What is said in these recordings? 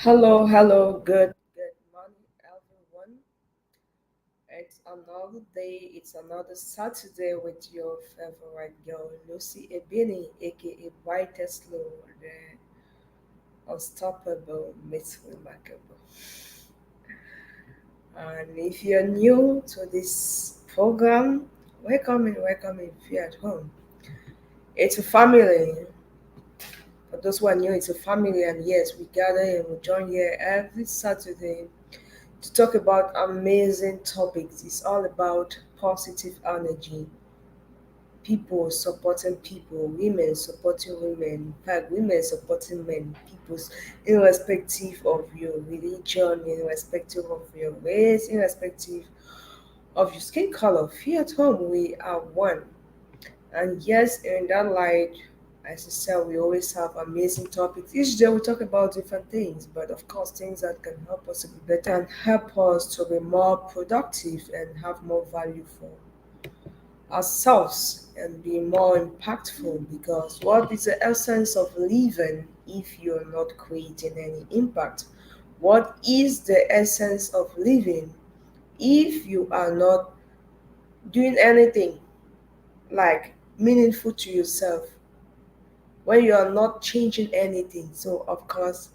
Hello, good morning, everyone. It's another day, it's another Saturday with your favorite girl, Lucy Ebini, aka Brightest Slow, the unstoppable, Miss Remarkable. And if you're new to this program, welcome if you're at home. It's a family. For those who are new, it's a family, and yes, we gather and we join here every Saturday to talk about amazing topics. It's all about positive energy, people supporting people, women supporting women, in fact, women supporting men, people's irrespective of your religion, irrespective of your race, irrespective of your skin color. Here at home, we are one. And yes, in that light, as I said, we always have amazing topics. Each day we talk about different things, but of course, things that can help us to be better and help us to be more productive and have more value for ourselves and be more impactful. Because what is the essence of living if you're not creating any impact? What is the essence of living if you are not doing anything like meaningful to yourself? When you are not changing anything. So of course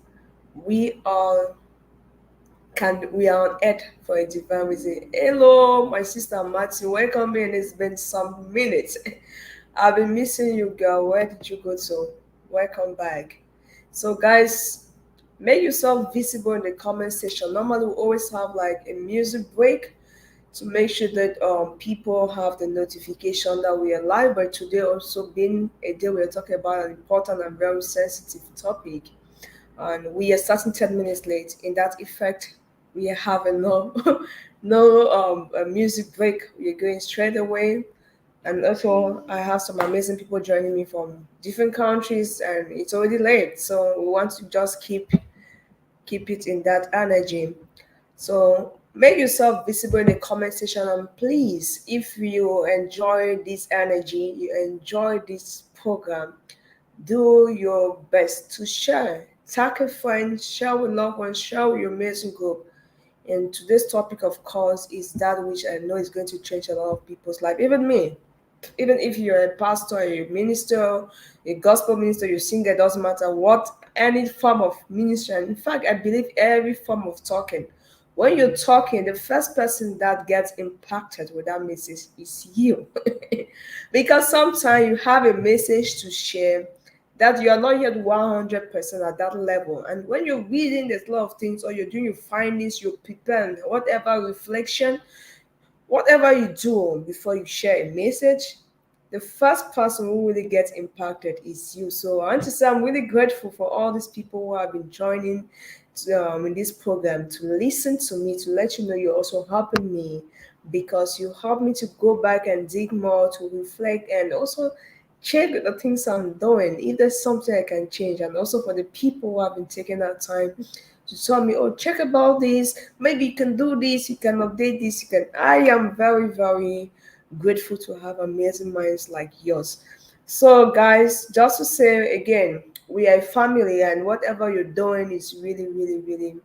we are we are on earth for a divine reason. Hello, my sister Matthew, welcome in. It's been some minutes. I've been missing you, girl. Where did you go to? Welcome back. So guys, make yourself visible in the comment section. Normally we always have like a music break to make sure that people have the notification that we are live. But today also being a day we are talking about an important and very sensitive topic, and we are starting 10 minutes late. In that effect, we are having no no a music break. We are going straight away. And also I have some amazing people joining me from different countries, and it's already late, so we want to just keep it in that energy. So make yourself visible in the comment section, and please, if you enjoy this energy, you enjoy this program, do your best to share. Tag a friend, share with loved ones, share with your amazing group. And today's topic, of course, is that which I know is going to change a lot of people's life, even me. Even if you're a pastor, a minister, a gospel minister, you singer, doesn't matter what, any form of ministry. And in fact, I believe every form of talking. When you're talking, the first person that gets impacted with that message is you. Because sometimes you have a message to share that you are not yet 100% at that level. And when you're reading there's a lot of things, or you're doing your findings, you're preparing, whatever reflection, whatever you do before you share a message, the first person who really gets impacted is you. So I want to say I'm really grateful for all these people who have been joining in this program to listen to me, to let you know you're also helping me, because you help me to go back and dig more, to reflect, and also check the things I'm doing, if there's something I can change. And also for the people who have been taking that time to tell me, oh, check about this, maybe you can do this, you can update this, you can. I am very, very grateful to have amazing minds like yours. So, guys, just to say again, we are a family, and whatever you're doing is really, really, really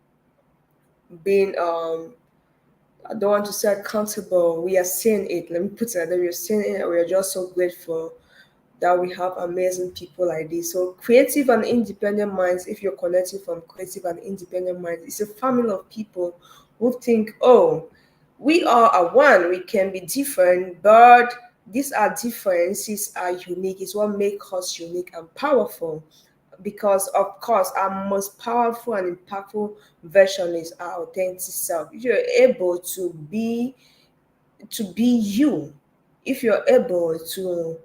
being I don't want to say accountable. We are seeing it. Let me put it like that. We are seeing it, and we are just so grateful that we have amazing people like this. So creative and independent minds, if you're connecting from creative and independent minds, it's a family of people who think, oh, we are a one, we can be different, but these are differences are unique. It's what makes us unique and powerful. Because of course our most powerful and impactful version is our authentic self. If you're able to be you, if you're able to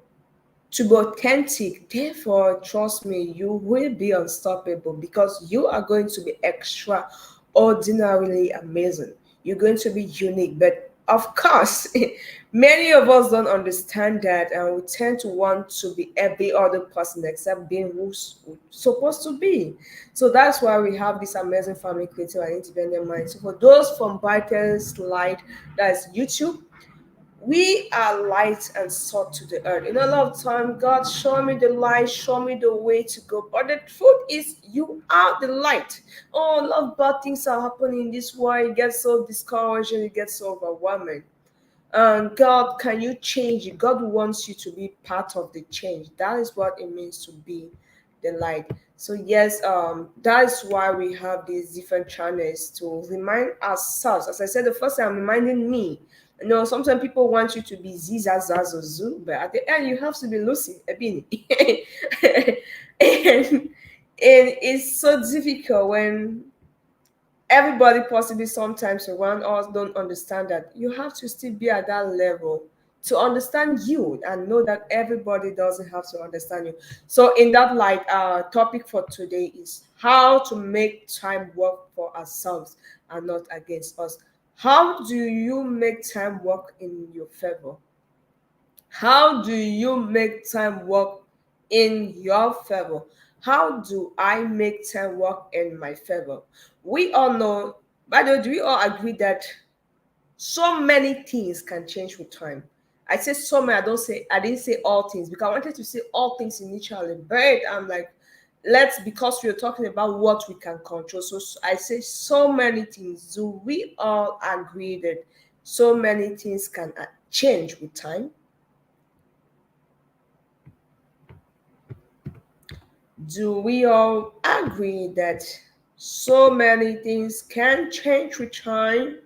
be authentic. Therefore, trust me, you will be unstoppable, because you are going to be extraordinarily amazing. You're going to be unique. But of course, many of us don't understand that, and we tend to want to be every other person except being who's supposed to be. So that's why we have this amazing family, creative and independent mind. So for those from Brightest Light, that's YouTube, We are light and salt to the earth. In a lot of time, God, show me the light, show me the way to go. But the truth is, you are the light. Oh, a lot of bad things are happening in this world. You get so discouraged and you get so overwhelming. And God, can you change it? God wants you to be part of the change. That is what it means to be the light. So yes, that is why we have these different channels to remind ourselves. As I said, the first time I'm reminding me. You know, sometimes people want you to be Zizazazuzu, but at the end you have to be Lucy Ebini. and it's so difficult when everybody possibly sometimes around us don't understand that you have to still be at that level to understand you and know that everybody doesn't have to understand you. So in that light, our topic for today is how to make time work for ourselves and not against us. How do you make time work in your favor? How do you make time work in your favor? How do I make time work in my favor? We all know, by the way, do we all agree that so many things can change with time? I say so many, I didn't say all things because I wanted to say all things initially, but I'm like, let's because we're talking about what we can control. So I say so many things. Do we all agree that so many things can change with time? Do we all agree that so many things can change with time?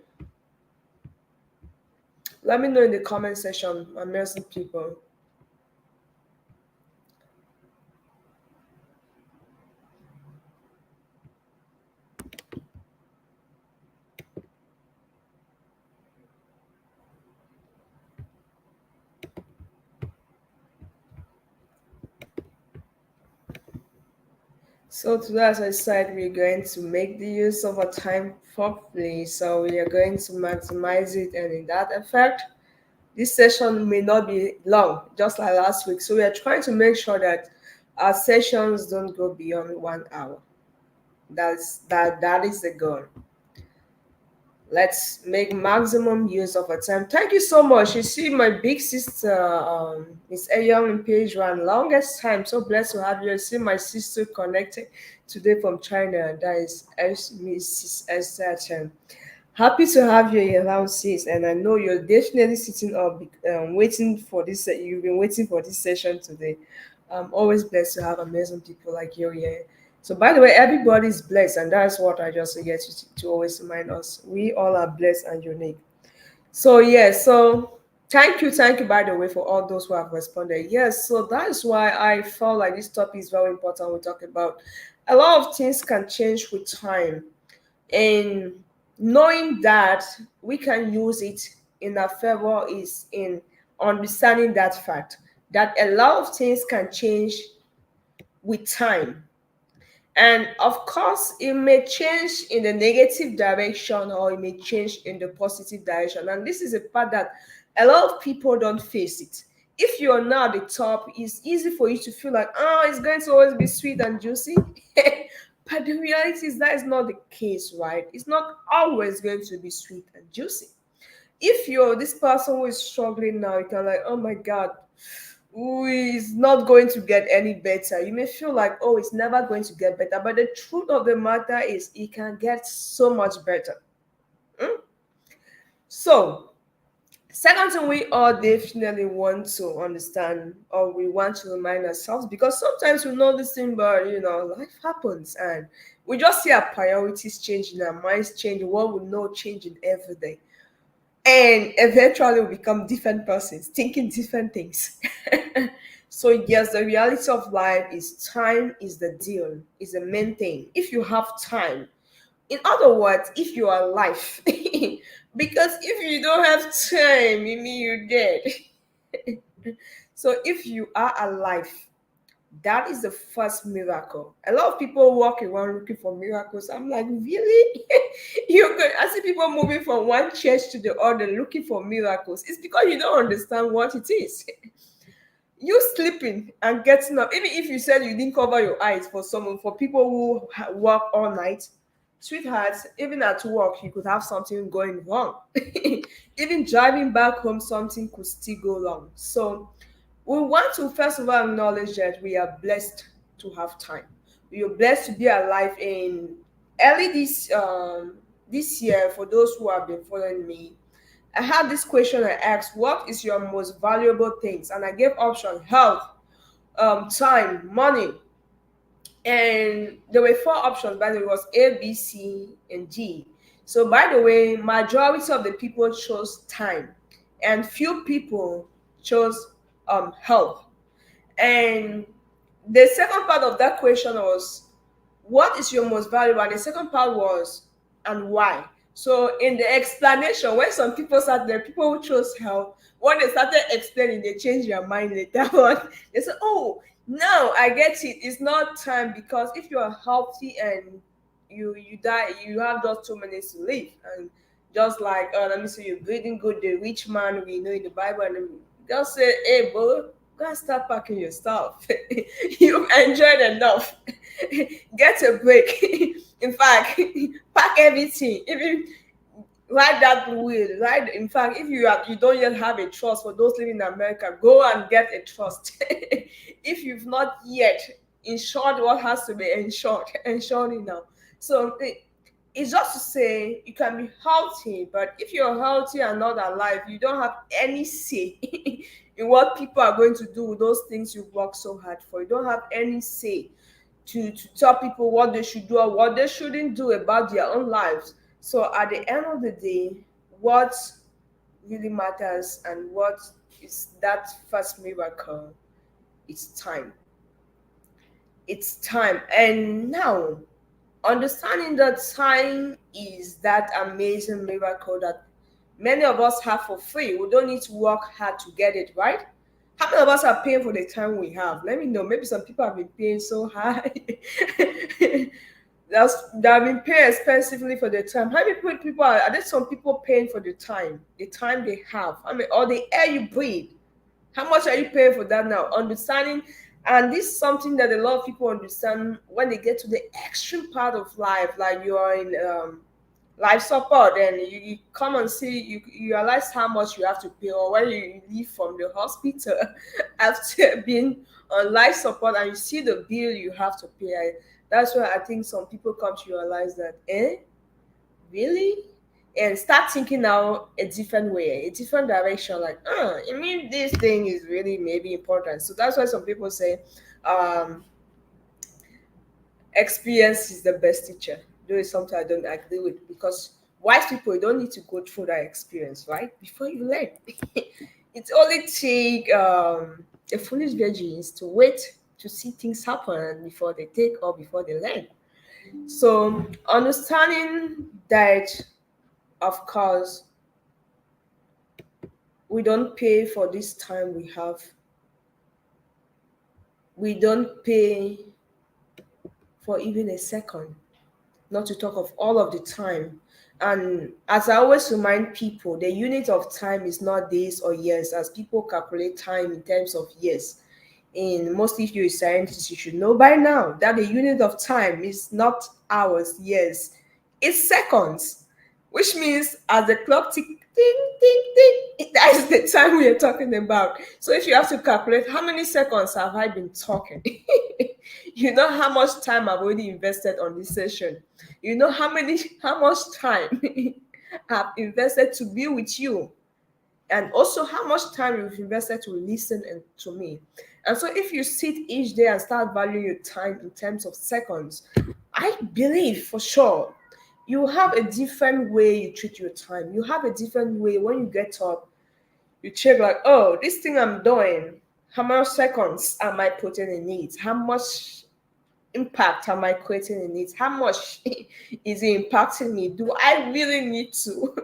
Let me know in the comment section, amazing people. So today, as I said, we're going to make the use of our time properly. So we are going to maximize it, and in that effect, this session may not be long, just like last week. So we are trying to make sure that our sessions don't go beyond 1 hour. That is the goal. Let's make maximum use of our time. Thank you so much. You see, my big sister, Miss Ayoung in page one, longest time. So blessed to have you. I see my sister connected today from China. That is Mrs. Esther Chen. Happy to have you here now, sis. And I know you're definitely sitting up, waiting for this. You've been waiting for this session today. I'm always blessed to have amazing people like you here. So, by the way, everybody's blessed, and that's what I just get to always remind us. We all are blessed and unique. So, yes, so thank you, by the way, for all those who have responded. Yes, so that is why I felt like this topic is very important. We talk about a lot of things can change with time, and knowing that we can use it in our favor is in understanding that fact that a lot of things can change with time. And of course, it may change in the negative direction or it may change in the positive direction. And this is a part that a lot of people don't face it. If you're now at the top, it's easy for you to feel like, oh, it's going to always be sweet and juicy. But the reality is that is not the case, right? It's not always going to be sweet and juicy. If you're this person who is struggling now, you can like, oh my God, who is not going to get any better. You may feel like, oh, it's never going to get better. But the truth of the matter is, it can get so much better. Mm? So, second thing we all definitely want to understand or we want to remind ourselves because sometimes we know this thing, but life happens and we just see our priorities changing, our minds changing, what we know changing every day. And eventually we become different persons thinking different things. So yes, the reality of life is time is the deal, is the main thing. If you have time, in other words, if you are alive, because if you don't have time, you mean you're dead. So if you are alive, that is the first miracle. A lot of people walk around looking for miracles. I'm like, really? I see people moving from one church to the other looking for miracles. It's because you don't understand what it is. You sleeping and getting up, even if you said you didn't cover your eyes for people who work all night, Sweetheart, even at work, you could have something going wrong. Even driving back home, something could still go wrong. So, we want to first of all acknowledge that we are blessed to have time. We are blessed to be alive in early this year. For those who have been following me, I had this question I asked: what is your most valuable things? And I gave option: health, time, money, and there were four options. By the way, it was A, B, C, and D. So by the way, majority of the people chose time, and few people chose health. And the second part of that question was, what is your most valuable? And the second part was, and why? So in the explanation, when some people sat there, people who chose health, when they started explaining, they changed their mind later on. They said, oh, now I get it. It's not time, because if you are healthy and you die, you have just 2 minutes to live. And just like, let me see, you're breathing good, the rich man we know in the Bible, and then just say, hey, bro, go and start packing your stuff. You've enjoyed enough. Get a break. In fact, pack everything. Even write that will. Right. In fact, if you don't yet have a trust, for those living in America, go and get a trust. If you've not yet insured what has to be insured, ensure it now. So it's just to say you can be healthy, but if you're healthy and not alive, you don't have any say in what people are going to do with those things you've worked so hard for. You don't have any say to tell people what they should do or what they shouldn't do about their own lives. So at the end of the day, what really matters and what is that first miracle is time. It's time. And now, understanding that time is that amazing miracle that many of us have for free. We don't need to work hard to get it, right? How many of us are paying for the time we have? Let me know. Maybe some people have been paying so high. They have been paying expensively for the time. How many people are there? Some people paying for the time they have. I mean, or the air you breathe. How much are you paying for that now? Understanding, and this is something that a lot of people understand when they get to the extreme part of life, like you are in life support, and you come and see, you realize how much you have to pay, or when you leave from the hospital after being on life support and you see the bill you have to pay. That's why I think some people come to realize that, really, and start thinking now a different way, a different direction. Like, I mean, this thing is really maybe important. So that's why some people say, um, experience is the best teacher. Though it's something I don't agree with, because wise people, you don't need to go through that experience, right? Before you learn. It only take a foolish virgins to wait to see things happen before they take or before they learn. So understanding that, of course, we don't pay for this time we have. We don't pay for even a second, not to talk of all of the time. And as I always remind people, the unit of time is not days or years, as people calculate time in terms of years. And mostly, if you're a scientist, you should know by now that the unit of time is not hours, years, it's seconds, which means as the clock tick, ding, ding, ding, that is the time we are talking about. So if you have to calculate how many seconds have I been talking, you know how much time I've already invested on this session. You know how much time I've invested to be with you, and also how much time you've invested to listen and to me. And so if you sit each day and start valuing your time in terms of seconds, I believe for sure you have a different way you treat your time. You have a different way when you get up, you check like, oh, this thing I'm doing, how much seconds am I putting in it? How much impact am I creating in it? How much is it impacting me? Do I really need to?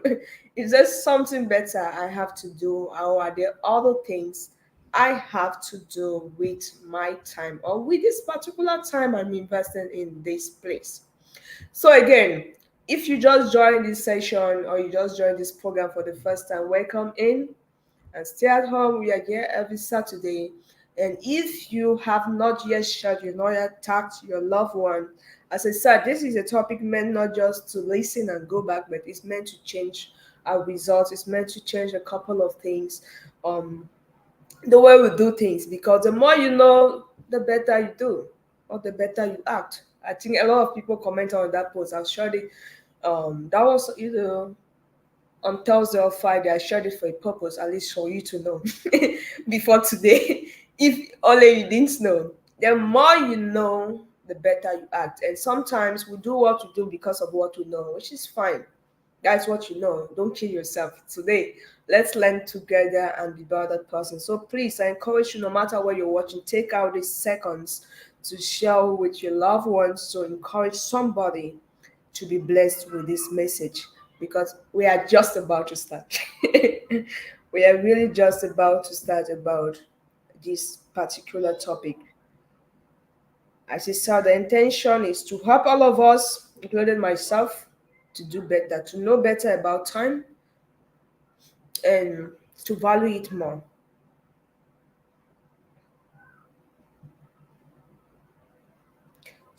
Is there something better I have to do? Or are there other things I have to do with my time or with this particular time I'm investing in this place? So, again, if you just joined this session or you just joined this program for the first time, welcome in and stay at home. We are here every Saturday. And if you have not yet shared, you know, yet tagged your loved one As I said, this is a topic meant not just to listen and go back, but it's meant to change our results. It's meant to change a couple of things, um, the way we do things. Because the more you know, the better you do, or the better you act. I think a lot of people comment on that post. I've shared it. That was either on Thursday or Friday. I shared it for a purpose, at least for you to know before today. If only you didn't know, the more you know, the better you act. And sometimes we do what we do because of what we know, which is fine. That's what you know. Don't kill yourself. Today, let's learn together and be better person. So please, I encourage you, no matter where you're watching, take out these seconds to share with your loved ones to encourage somebody to be blessed with this message, because we are just about to start. We are really just about to start about this particular topic. As I said, the intention is to help all of us, including myself, to do better, to know better about time, and to value it more.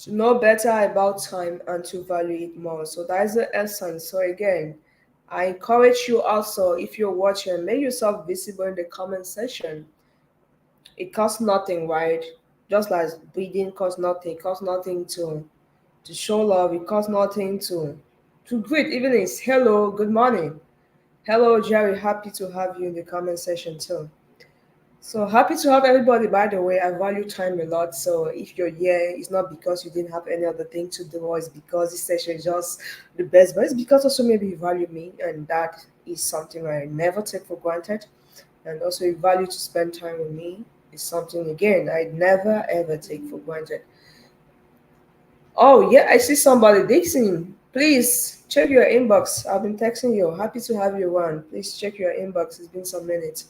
To know better about time and to value it more. So that's the essence. So again, I encourage you also, if you're watching, make yourself visible in the comment section. It costs nothing, right? Just like breathing costs nothing, it costs nothing to show love, it costs nothing to greet, even it's hello, good morning. Hello Jerry, happy to have you in the comment section too. So happy to have everybody. By the way, I value time a lot. So if you're here, it's not because you didn't have any other thing to do, or it's because this session is just the best, but it's because also maybe you value me, and that is something I never take for granted. And also, you value to spend time with me is something again I never ever take for granted. Oh yeah, I see somebody. Dixon, please check your inbox. I've been texting you. Happy to have you on. Please check your inbox. It's been some minutes.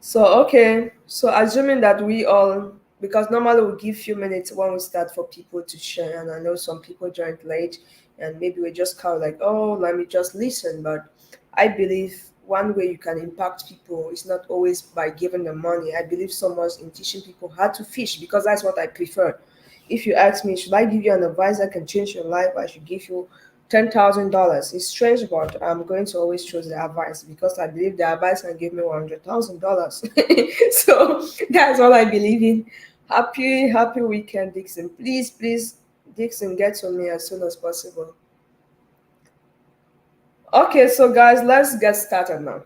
So okay, so assuming that we all, because normally we give few minutes when we start for people to share, and I know some people joined late, and maybe we just kind of like, oh, let me just listen. But I believe one way you can impact people is not always by giving them money. I believe so much in teaching people how to fish, because that's what I prefer. If you ask me, should I give you an advice that can change your life? I should give you $10,000. It's strange, but I'm going to always choose the advice because I believe the advice can give me $100,000. So that's all I believe in. Happy weekend, Dixon. Please, please, Dixon, get to me as soon as possible. Okay, so guys, let's get started now.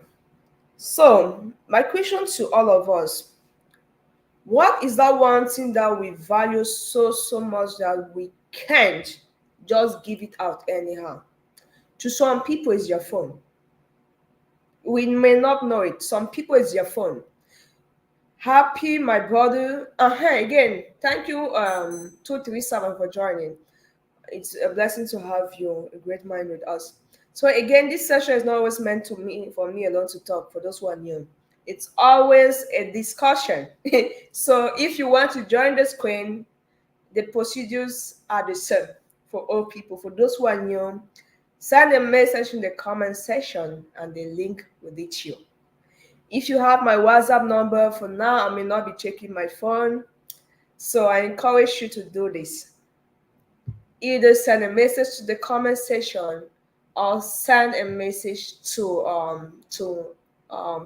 So, my question to all of us: what is that one thing that we value so much that we can't just give it out anyhow? To some people, it's your phone. We may not know it. Some people, it's your phone. Happy, my brother. Again, thank you, 237 for joining. It's a blessing to have you, a great mind with us. So again, this session is not always meant to me for me alone to talk. For those who are new, it's always a discussion. So if you want to join the screen, the procedures are the same for all people. For those who are new, send a message in the comment section and the link will reach you. If you have my WhatsApp number, for now, I may not be checking my phone. So I encourage you to do this. Either send a message to the comment section or send a message to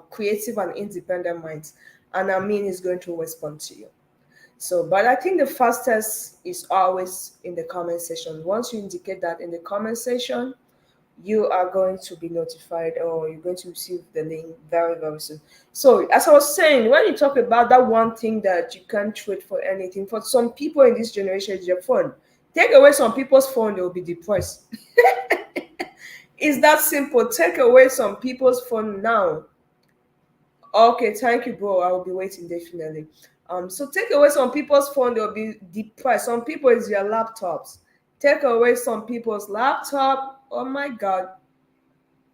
Creative and Independent Minds, and Amin is going to respond to you. So, but I think the fastest is always in the comment section. Once you indicate that in the comment section, you are going to be notified, or you're going to receive the link very, very soon. So, as I was saying, when you talk about that one thing that you can't trade for anything, for some people in this generation, is your phone. Take away some people's phone, they will be depressed. It's that simple. Take away some people's phone now. Okay, thank you, bro. I will be waiting definitely. So take away some people's phone, they'll be depressed. Some people is their laptops. Take away some people's laptop. Oh my god,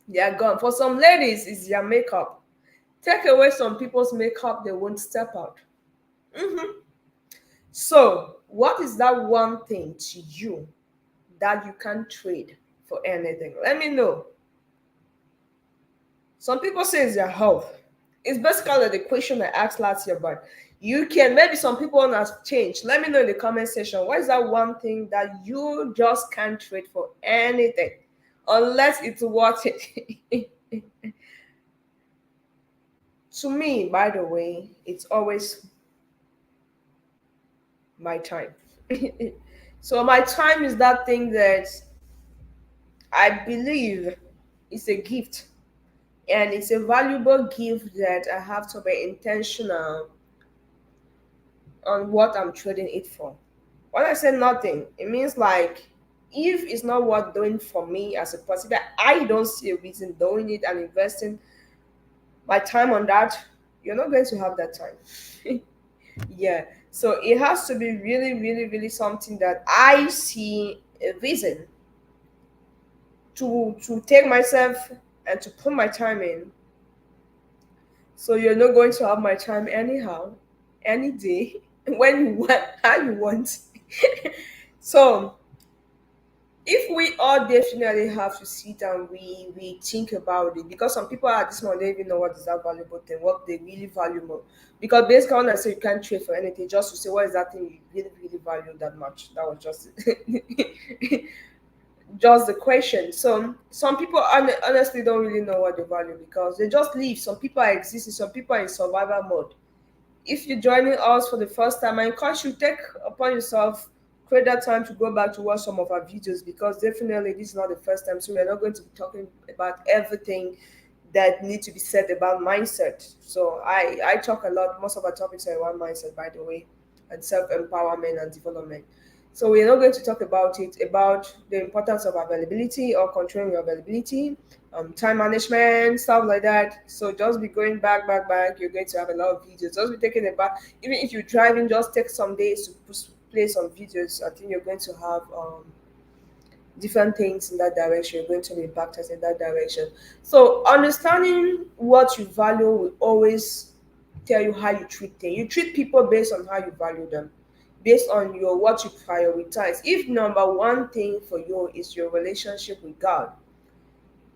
they are gone. For some ladies, it's their makeup. Take away some people's makeup, they won't step out. Mhm. So, what is that one thing to you that you can't trade for anything? Let me know. Some people say it's their health. It's basically the question I asked last year, but you can, maybe some people want to change. Let me know in the comment section. What is that one thing that you just can't trade for anything unless it's worth it? To me, by the way, it's always my time. So my time is that thing that I believe is a gift, and it's a valuable gift that I have to be intentional on what I'm trading it for. When I say nothing, it means like if it's not worth doing for me as a person, that I don't see a reason doing it and investing my time on that, you're not going to have that time. Yeah. So it has to be really, really, really something that I see a reason to take myself and to put my time in. So you're not going to have my time anyhow, any day, when you want, how you want. So if we all definitely have to sit and we think about it, because some people at this moment don't even know what is that valuable thing, what they really value more. Because basically when I say you can't trade for anything, just to say what is that thing you really, really value that much. That was just just the question. So some people honestly don't really know what they value because they just live. Some people are existing, some people are in survival mode. If you're joining us for the first time, I encourage you take upon yourself, create that time to go back to watch some of our videos, because definitely this is not the first time. So we're not going to be talking about everything that need to be said about mindset. So I talk a lot. Most of our topics are around mindset, by the way, and self empowerment and development. So we're not going to talk about it about the importance of availability or controlling your availability, time management, stuff like that. So just be going back, back, back. You're going to have a lot of videos. Just be taking it back. Even if you're driving, just take some days to play some videos. I think you're going to have different things in that direction. You're going to be impacted in that direction. So understanding what you value will always tell you how you treat things. You treat people based on how you value them, based on your what you prioritize. If number one thing for you is your relationship with God,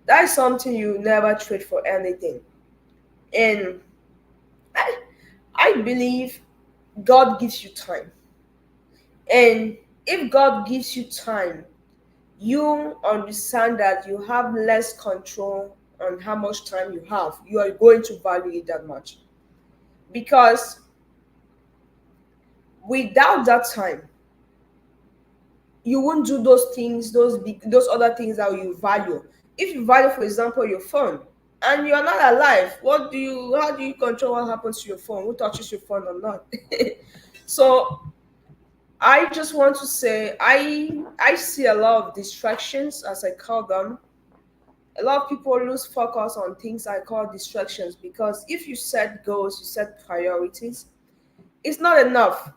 that's something you never trade for anything. And I, I believe God gives you time. And if God gives you time, you understand that you have less control on how much time you have. You are going to value it that much. Because without that time, you won't do those things, those other things that you value. If you value, for example, your phone, and you're not alive, how do you control what happens to your phone? Who touches your phone or not? So I just want to say I see a lot of distractions, as I call them. A lot of people lose focus on things I call distractions, because if you set goals, you set priorities, it's not enough.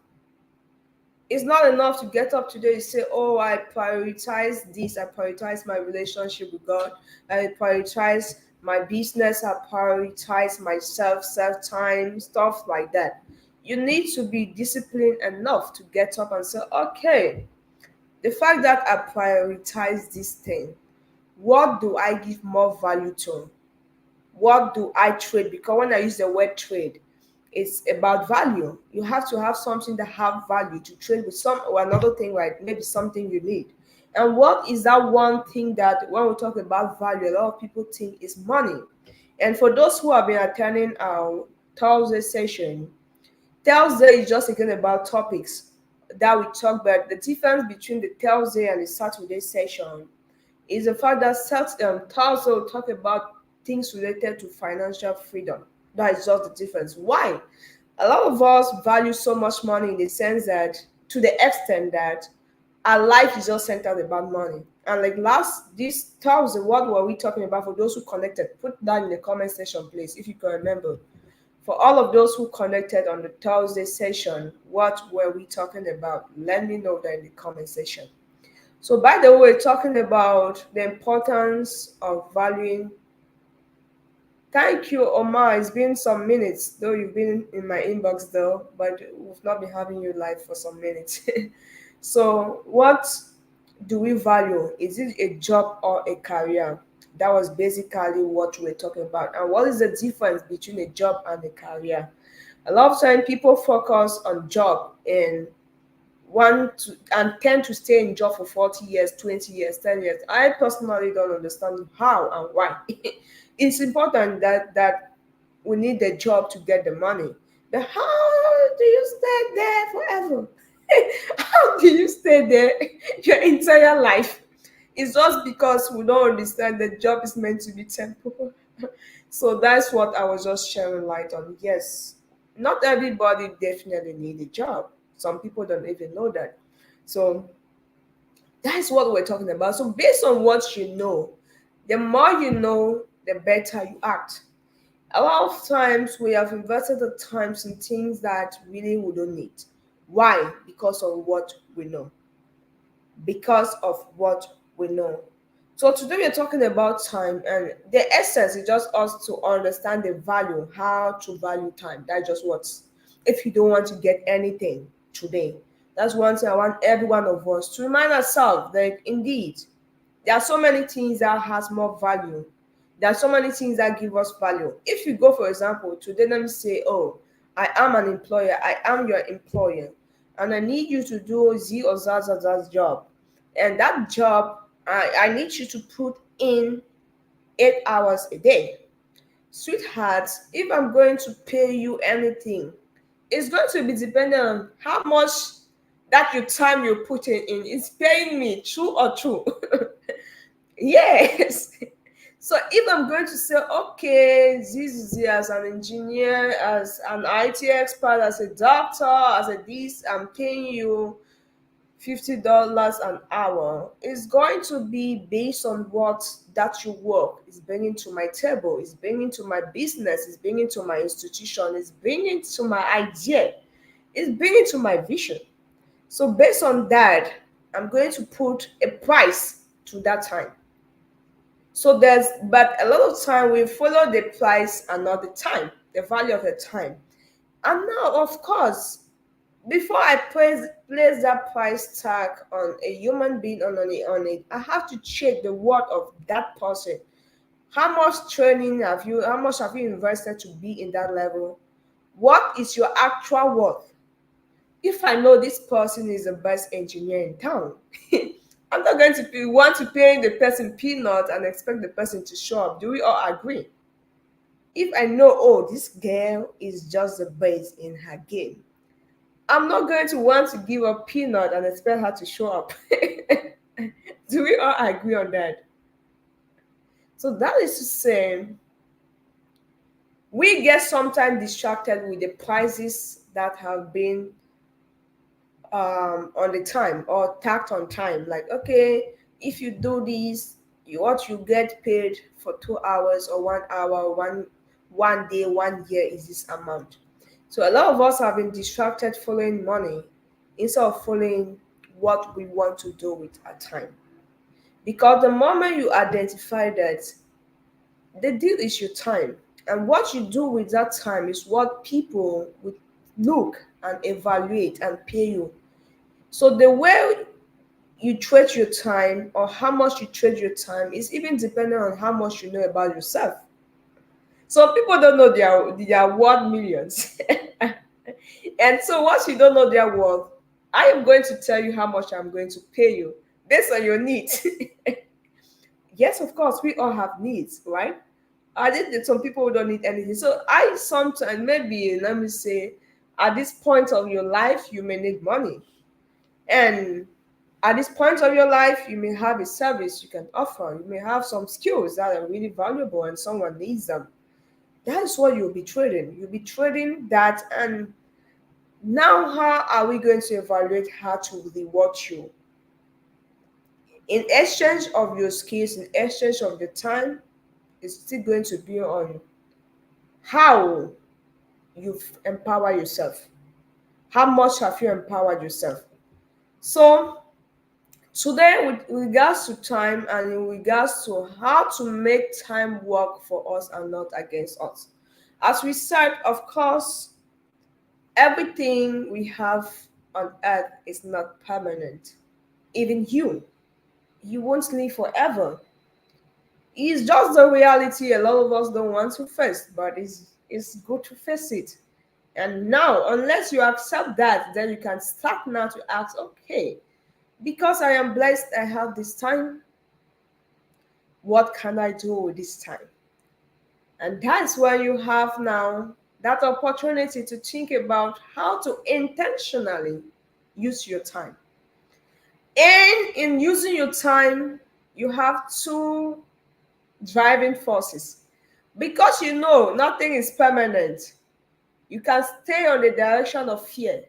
It's not enough to get up today and say, oh, I prioritize this, I prioritize my relationship with God, I prioritize my business, I prioritize myself, self time, stuff like that. You need to be disciplined enough to get up and say, okay, the fact that I prioritize this thing, what do I give more value to? What do I trade? Because when I use the word trade, it's about value. You have to have something that have value to trade with some or another thing, right? Maybe something you need. And what is that one thing that when we talk about value, a lot of people think is money. And for those who have been attending our Thursday session, Thursday is just again about topics that we talk about. The difference between the Thursday and the Saturday session is the fact that Thursday will talk about things related to financial freedom. That is just the difference. Why? A lot of us value so much money in the sense that, to the extent that our life is just centered about money. And like this Thursday, what were we talking about? For those who connected, put that in the comment section, please, if you can remember. For all of those who connected on the Thursday session, what were we talking about? Let me know that in the comment section. So, by the way, we're talking about the importance of valuing. Thank you, Omar. It's been some minutes, though you've been in my inbox, though, but we've not been having you live for some minutes. So, what do we value? Is it a job or a career? That was basically what we're talking about. And what is the difference between a job and a career? A lot of time people focus on job and tend to stay in job for 40 years, 20 years, 10 years. I personally don't understand how and why. It's important that we need the job to get the money. But how do you stay there forever? How do you stay there your entire life? It's just because we don't understand the job is meant to be temporary. So that's what I was just sharing light on. Yes, not everybody definitely need a job. Some people don't even know that. So that's what we're talking about. So based on what you know, the more you know, the better you act. A lot of times we have invested the times in things that really we don't need. Why? Because of what we know. Because of what we know. So today we're talking about time, and the essence is just us to understand the value, how to value time. That's just what. If you don't want to get anything today, that's one thing I want every one of us to remind ourselves that indeed there are so many things that has more value. There are so many things that give us value. If you go, for example, today, let me say, oh, I am an employer, I am your employer, and I need you to do Z or Zaz's job. And that job, I need you to put in 8 hours a day. Sweetheart, if I'm going to pay you anything, it's going to be dependent on how much that your time you're putting in is paying me, true or true. Yes. So if I'm going to say, okay, Zizi as an engineer, as an IT expert, as a doctor, as a this, I'm paying you $50 an hour, it's going to be based on what that you work is bringing to my table, is bringing to my business, is bringing to my institution, is bringing to my idea, is bringing to my vision. So based on that, I'm going to put a price to that time. So but a lot of time we follow the price and not the time, the value of the time. And now, of course, before I place that price tag on a human being on it, I have to check the worth of that person. How much training have you? How much have you invested to be in that level? What is your actual worth? If I know this person is the best engineer in town, I'm not going to want to pay the person peanut and expect the person to show up. Do we all agree? If I know, oh, this girl is just the best in her game, I'm not going to want to give a peanut and expect her to show up. Do we all agree on that? So that is to say, we get sometimes distracted with the prices that have been on the time or tacked on time. Like, okay, if you do this, what you get paid for 2 hours or 1 hour, one day, 1 year is this amount. So a lot of us have been distracted following money instead of following what we want to do with our time. Because the moment you identify that the deal is your time, and what you do with that time is what people would look and evaluate and pay you. So the way you trade your time or how much you trade your time is even dependent on how much you know about yourself. Some people don't know their worth millions. And so once you don't know their worth, I am going to tell you how much I'm going to pay you based on your needs. Yes, of course, we all have needs, right? I think that some people don't need anything. So I sometimes maybe let me say at this point of your life you may need money. And at this point of your life, you may have a service you can offer. You may have some skills that are really valuable and someone needs them. That is what you'll be trading. You'll be trading that. And now, how are we going to evaluate how to reward you? In exchange of your skills, in exchange of the time, it's still going to be on how you've empowered yourself. How much have you empowered yourself? So, today, with regards to time and in regards to how to make time work for us and not against us, as we said, of course, everything we have on earth is not permanent. Even you won't live forever. It's just the reality a lot of us don't want to face, but it's good to face it. And now, unless you accept that, then you can start now to ask, okay, because I am blessed, I have this time, what can I do with this time? And that's where you have now that opportunity to think about how to intentionally use your time. And in using your time, you have two driving forces. Because you know nothing is permanent, you can stay on the direction of fear.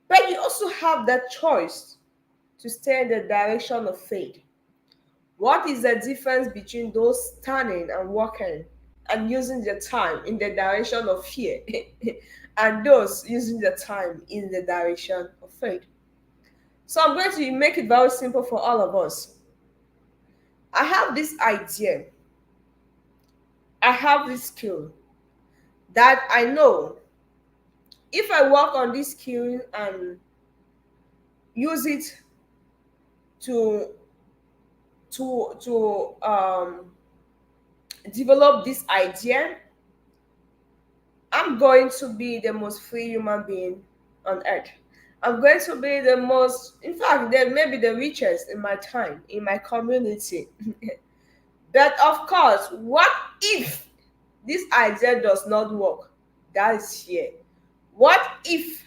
But you also have that choice to stay in the direction of faith. What is the difference between those standing and walking and using the time in the direction of fear and those using the time in the direction of faith? So I'm going to make it very simple for all of us. I have this idea, I have this skill that I know if I work on this skill and use it to to develop this idea, I'm going to be the most free human being on earth. I'm going to be the most, in fact, they may be the richest in my time, in my community. But of course, what if this idea does not work? That is fear. What if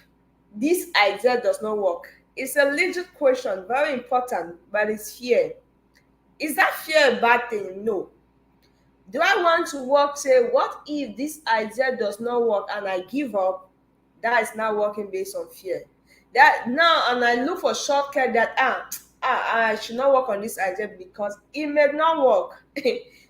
this idea does not work? It's a legit question, very important, but it's fear. Is that fear a bad thing? No. Do I want to work, say, what if this idea does not work and I give up? That is not working based on fear. That now, and I look for shortcut that I should not work on this idea because it may not work.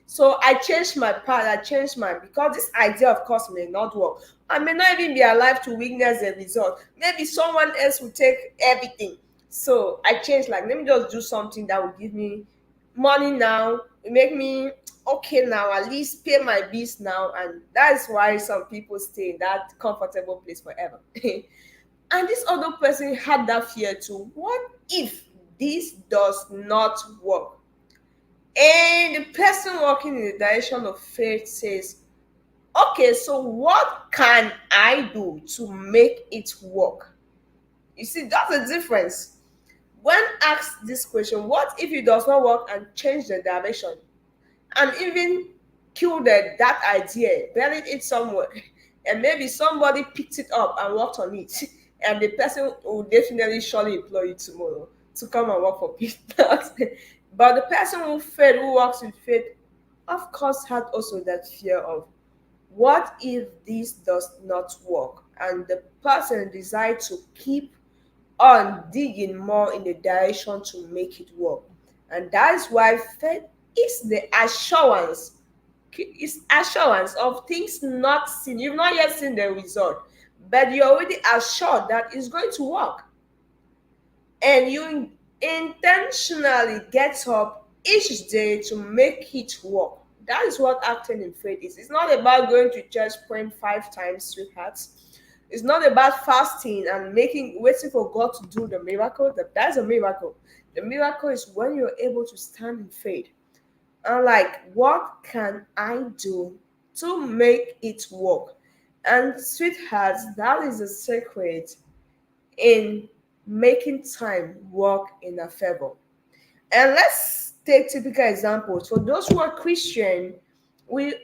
So I changed my path, I changed my, because this idea of course may not work. I may not even be alive to witness the result. Maybe someone else will take everything. So I changed, like, let me just do something that will give me money now, make me okay now, at least pay my bills now. And that's why some people stay in that comfortable place forever. And this other person had that fear too. What if this does not work? And the person walking in the direction of faith says, okay, so what can I do to make it work? You see, that's the difference. When asked this question, what if it does not work, and change the direction and even kill that idea, buried it somewhere, and maybe somebody picked it up and worked on it, and the person will definitely surely employ you tomorrow to come and work for people. But the person who works with faith, of course, had also that fear of what if this does not work, and the person decides to keep on digging more in the direction to make it work. And that's why faith is the assurance. It's assurance of things not seen. You've not yet seen the result, but you're already assured that it's going to work. And you intentionally get up each day to make it work. That is what acting in faith is. It's not about going to church praying 5 times, sweethearts. It's not about fasting and waiting for God to do the miracle. That's a miracle. The miracle is when you're able to stand in faith and, like, what can I do to make it work? And sweethearts, that is the secret in making time work in our favor. And let's take typical examples. For those who are Christian, we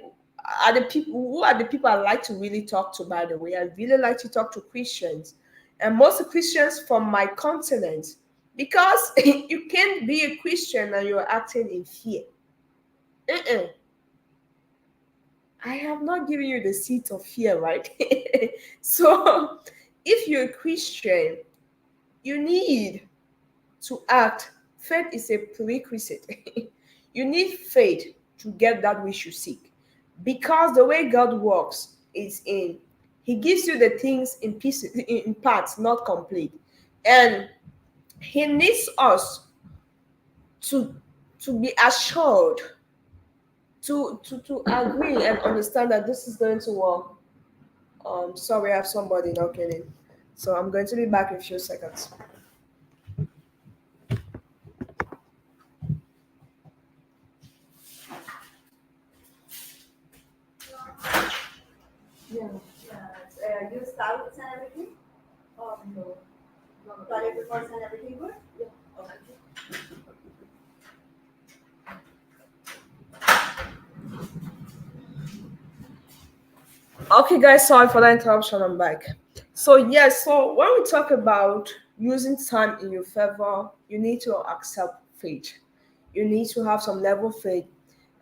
are the people who are the people I like to really talk to, by the way. I really like to talk to Christians. And most Christians from my continent. Because you can't be a Christian and you're acting in fear. Uh-uh. I have not given you the seat of fear, right? So if you're a Christian, you need to act. Faith is a prerequisite. You need faith to get that which you seek. Because the way God works is He gives you the things in pieces, in parts, not complete. And He needs us to be assured, to agree and understand that this is going to work. Sorry, I have somebody knocking in. So I'm going to be back in a few seconds. Okay, guys, sorry for the interruption. I'm back. So, yes, so when we talk about using time in your favor, you need to accept fate. You need to have some level of faith.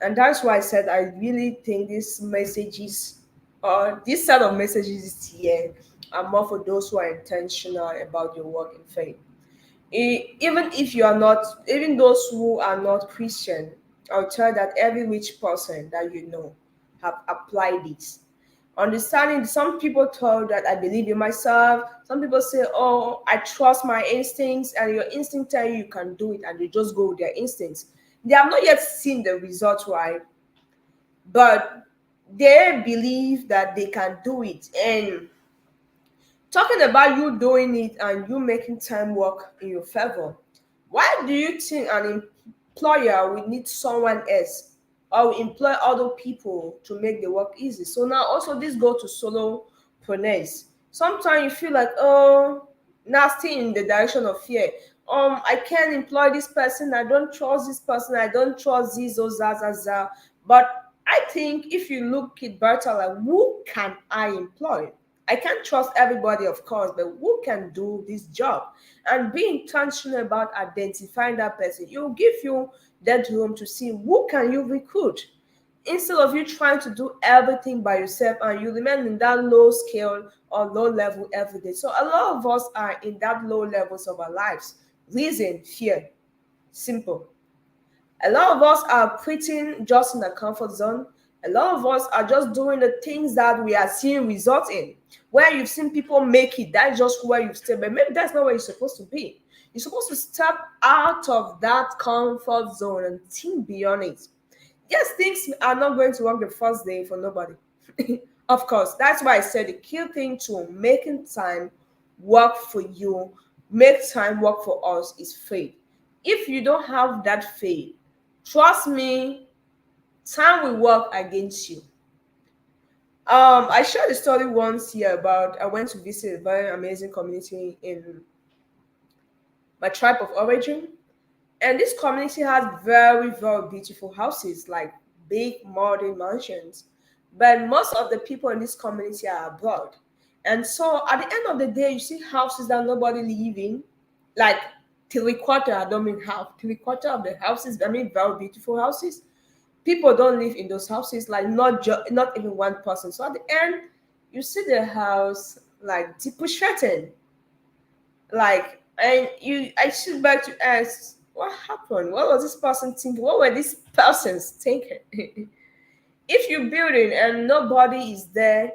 And that's why I said I really think these messages, or this set of messages here, are more for those who are intentional about your work in faith. Even if you are not, even those who are not Christian, I'll tell that every rich person that you know have applied this. Understanding, some people told that I believe in myself. Some people say, oh, I trust my instincts, and your instinct tell you you can do it, and you just go with their instincts. They have not yet seen the result, right? But they believe that they can do it. And talking about you doing it and you making time work in your favor, why do you think an employer will need someone else or will employ other people to make the work easy? So now also this go to solopreneurs. Sometimes you feel like, oh, now still in the direction of fear. I can't employ this person, I don't trust this person, I don't trust this or that. But I think if you look it better, like who can I employ? I can't trust everybody, of course, but who can do this job? And be intentional about identifying that person. It will give you that room to see who can you recruit. Instead of you trying to do everything by yourself and you remain in that low scale or low level every day. So a lot of us are in that low levels of our lives. Reason, fear. Simple. A lot of us are quitting just in the comfort zone. A lot of us are just doing the things that we are seeing results in. Where you've seen people make it, that's just where you stay. But maybe that's not where you're supposed to be. You're supposed to step out of that comfort zone and think beyond it. Yes, things are not going to work the first day for nobody. Of course, that's why I said the key thing to making time work for you, make time work for us is faith. If you don't have that faith, trust me, time will work against you. I shared a story once here about I went to visit a very amazing community in my tribe of origin, and this community has very, very beautiful houses, like big modern mansions. But most of the people in this community are abroad. And so at the end of the day, you see houses that nobody live in, like three quarter, I don't mean half, three quarter of the houses, I mean very beautiful houses. People don't live in those houses, like not even one person. So at the end, you see the house like depreciating, like, and you I should back to ask what happened, what was this person thinking, what were these persons thinking? If you're building and nobody is there,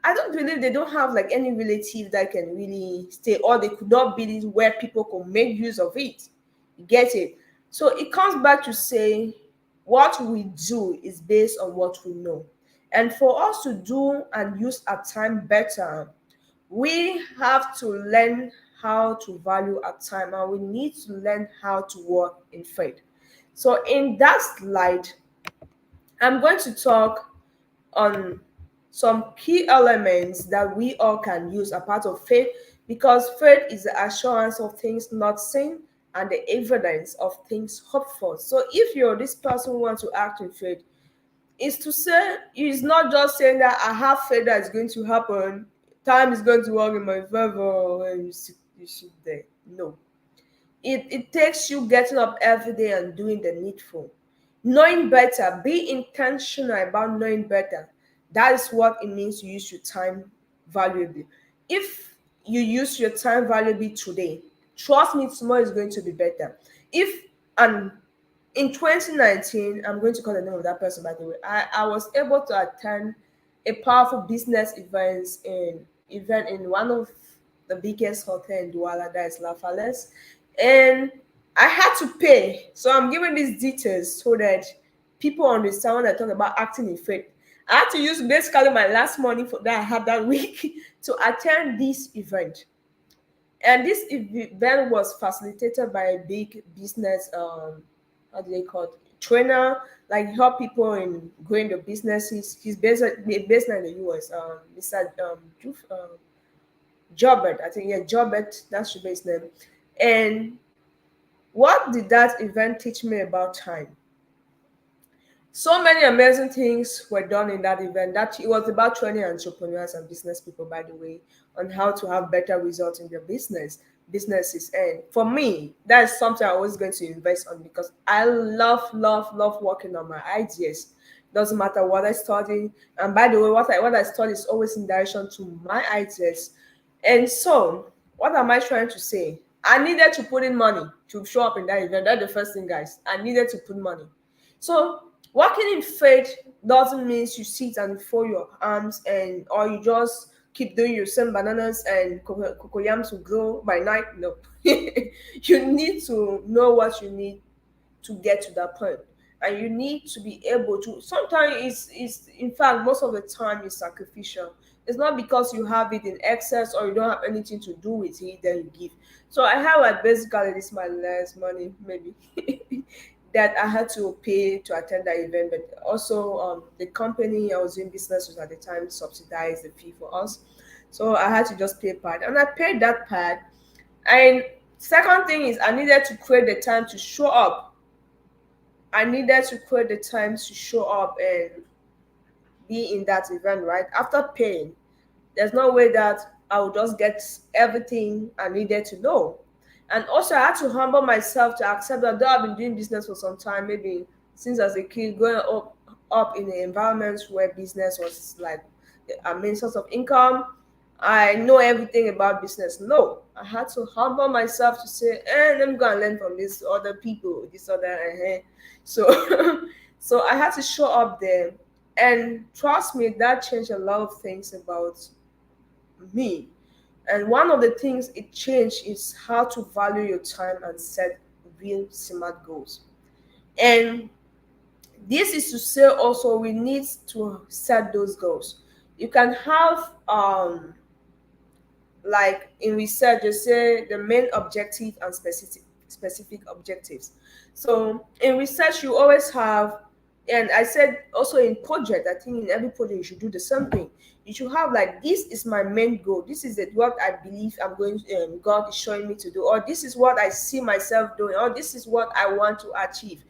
I don't believe they don't have like any relative that can really stay, or they could not build it where people could make use of it. You get it? So it comes back to say what we do is based on what we know. And for us to do and use our time better, we have to learn how to value our time, and we need to learn how to work in faith. So in that slide, I'm going to talk on some key elements that we all can use a part of faith, because faith is the assurance of things not seen and the evidence of things hoped for. So if you're this person who wants to act in faith, is to say, it's not just saying that I have faith that is going to happen, time is going to work in my favor, and you sit there. No, it takes you getting up every day and doing the needful, knowing better, be intentional about knowing better. That is what it means to use your time valuably. If you use your time valuably today, trust me, tomorrow is going to be better. If and in 2019, I'm going to call the name of that person, by the way. I was able to attend a powerful business event in one of the biggest hotel in Douala, that is La Falaise. And I had to pay. So I'm giving these details so that people understand when I talk about acting in faith. I had to use basically my last money for that I had that week to attend this event. And this event was facilitated by a big business, how do they call it, trainer, like help people in growing the businesses. He's based in the US, Mr. Juf. Jobert, I think, yeah, Jobert, that should be his name. And what did that event teach me about time? So many amazing things were done in that event. That it was about training entrepreneurs and business people, by the way, on how to have better results in their businesses. And for me, that's something I'm always going to invest on because I love working on my ideas. Doesn't matter what I study. And by the way, what I study is always in direction to my ideas. And so, what am I trying to say? I needed to put in money to show up in that event. That's the first thing, guys. I needed to put money. So working in faith doesn't mean you sit and fold your arms and or you just keep doing your same bananas and cocoyams will grow by night. No. You need to know what you need to get to that point. And you need to be able to sometimes it's in fact most of the time it's sacrificial. It's not because you have it in excess or you don't have anything to do with it, then you give. So I have like basically this my last money maybe that I had to pay to attend that event, but also the company I was doing business with at the time subsidized the fee for us. So I had to just pay part, and I paid that part. And second thing is I needed to create the time to show up. I needed to create the time to show up and be in that event, right? After paying, there's no way that I would just get everything I needed to know. And also, I had to humble myself to accept that though I've been doing business for some time, maybe since as a kid, growing up in the environments where business was like a main source of income, I know everything about business. No, I had to humble myself to say, let me go and learn from these other people, this other, so, so I had to show up there, and trust me, that changed a lot of things about me. And one of the things it changed is how to value your time and set real smart goals. And this is to say also we need to set those goals. You can have like in research they say the main objective and specific objectives. So in research you always have, and I said also in project, I think in every project you should do the same thing. You should have like, this is my main goal, this is it, what I believe I'm going God is showing me to do, or this is what I see myself doing, or this is what I want to achieve.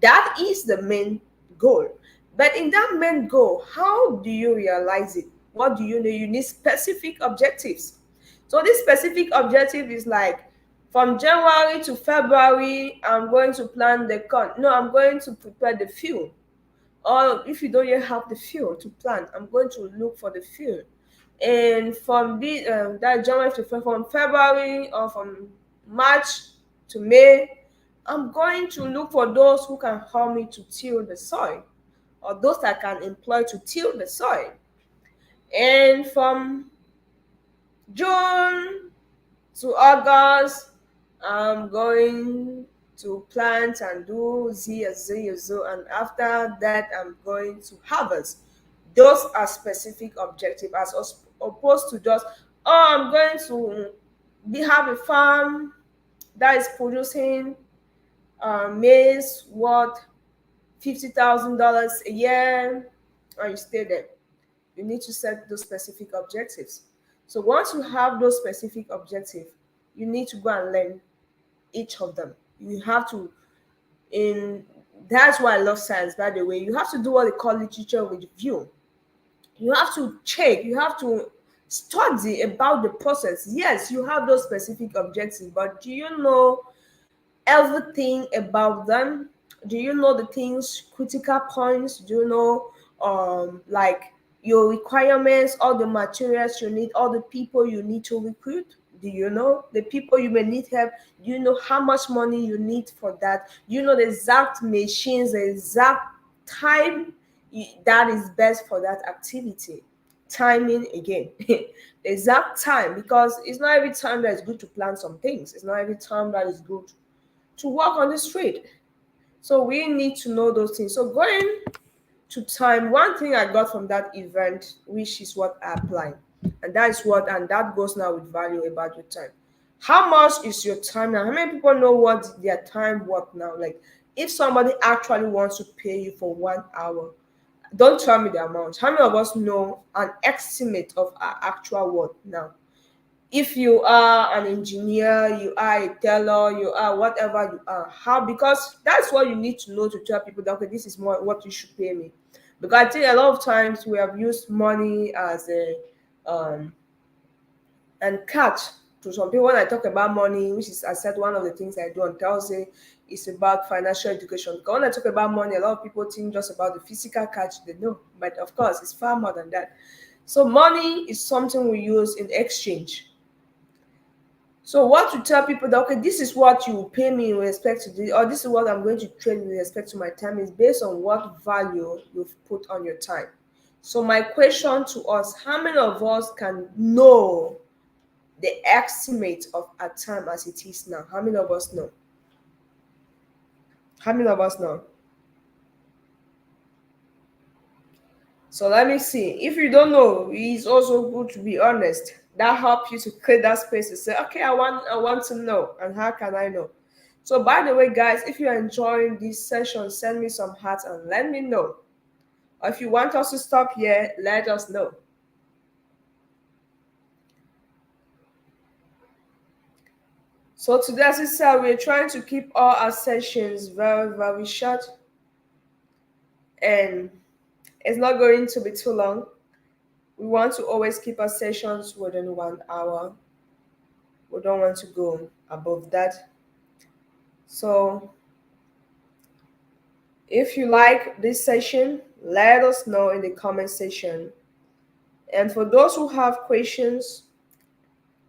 That is the main goal. But in that main goal, how do you realize it? What do you know? You need specific objectives. So this specific objective is like, from January to February, I'm going to plant the corn. No, I'm going to prepare the field. Or if you don't yet have the field to plant, I'm going to look for the field. And from the that January to from February or from March to May, I'm going to look for those who can help me to till the soil, or those that can employ to till the soil. And from June to August, I'm going to plant and do Z, and after that, I'm going to harvest. Those are specific objectives, as opposed to just, oh, I'm going to have a farm that is producing maize worth $50,000 a year, and you stay there. You need to set those specific objectives. So once you have those specific objectives, you need to go and learn each of them. You have to, in that's why I love science, by the way. You have to do what they call literature review. You have to check, you have to study about the process. Yes, you have those specific objectives, but do you know everything about them? Do you know the things, critical points? Do you know like your requirements, all the materials you need, all the people you need to recruit? Do you know the people you may need help? Do you know how much money you need for that? Do you know the exact machines, the exact time that is best for that activity? Timing again. The exact time, because it's not every time that is good to plan some things. It's not every time that is good to walk on the street. So we need to know those things. So going to time, one thing I got from that event, which is what I apply, and that is what, and that goes now with value about your time. How much is your time now? How many people know what their time worth now? Like, if somebody actually wants to pay you for 1 hour, don't tell me the amount. How many of us know an estimate of our actual worth now? If you are an engineer, you are a teller, you are whatever you are, how, because that's what you need to know to tell people that, okay, this is more what you should pay me. Because I think a lot of times we have used money as a and catch to some people. When I talk about money, which is, I said, one of the things I do on Thursday is about financial education. Because when I talk about money, a lot of people think just about the physical catch they know, but of course it's far more than that. So money is something we use in exchange. So what to tell people that, okay, this is what you will pay me in respect to this, or this is what I'm going to trade with respect to my time, is based on what value you've put on your time. So my question to us, how many of us can know the estimate of our time as it is now? How many of us know? How many of us know? So let me see. If you don't know, it's also good to be honest. That helps you to create that space to say, okay, I want to know, and how can I know? So by the way, guys, if you're enjoying this session, send me some hearts and let me know. Or if you want us to stop here, let us know. So today, as I said, we're trying to keep all our sessions very, very short, and it's not going to be too long. We want to always keep our sessions within 1 hour. We don't want to go above that. So if you like this session, let us know in the comment section. And for those who have questions,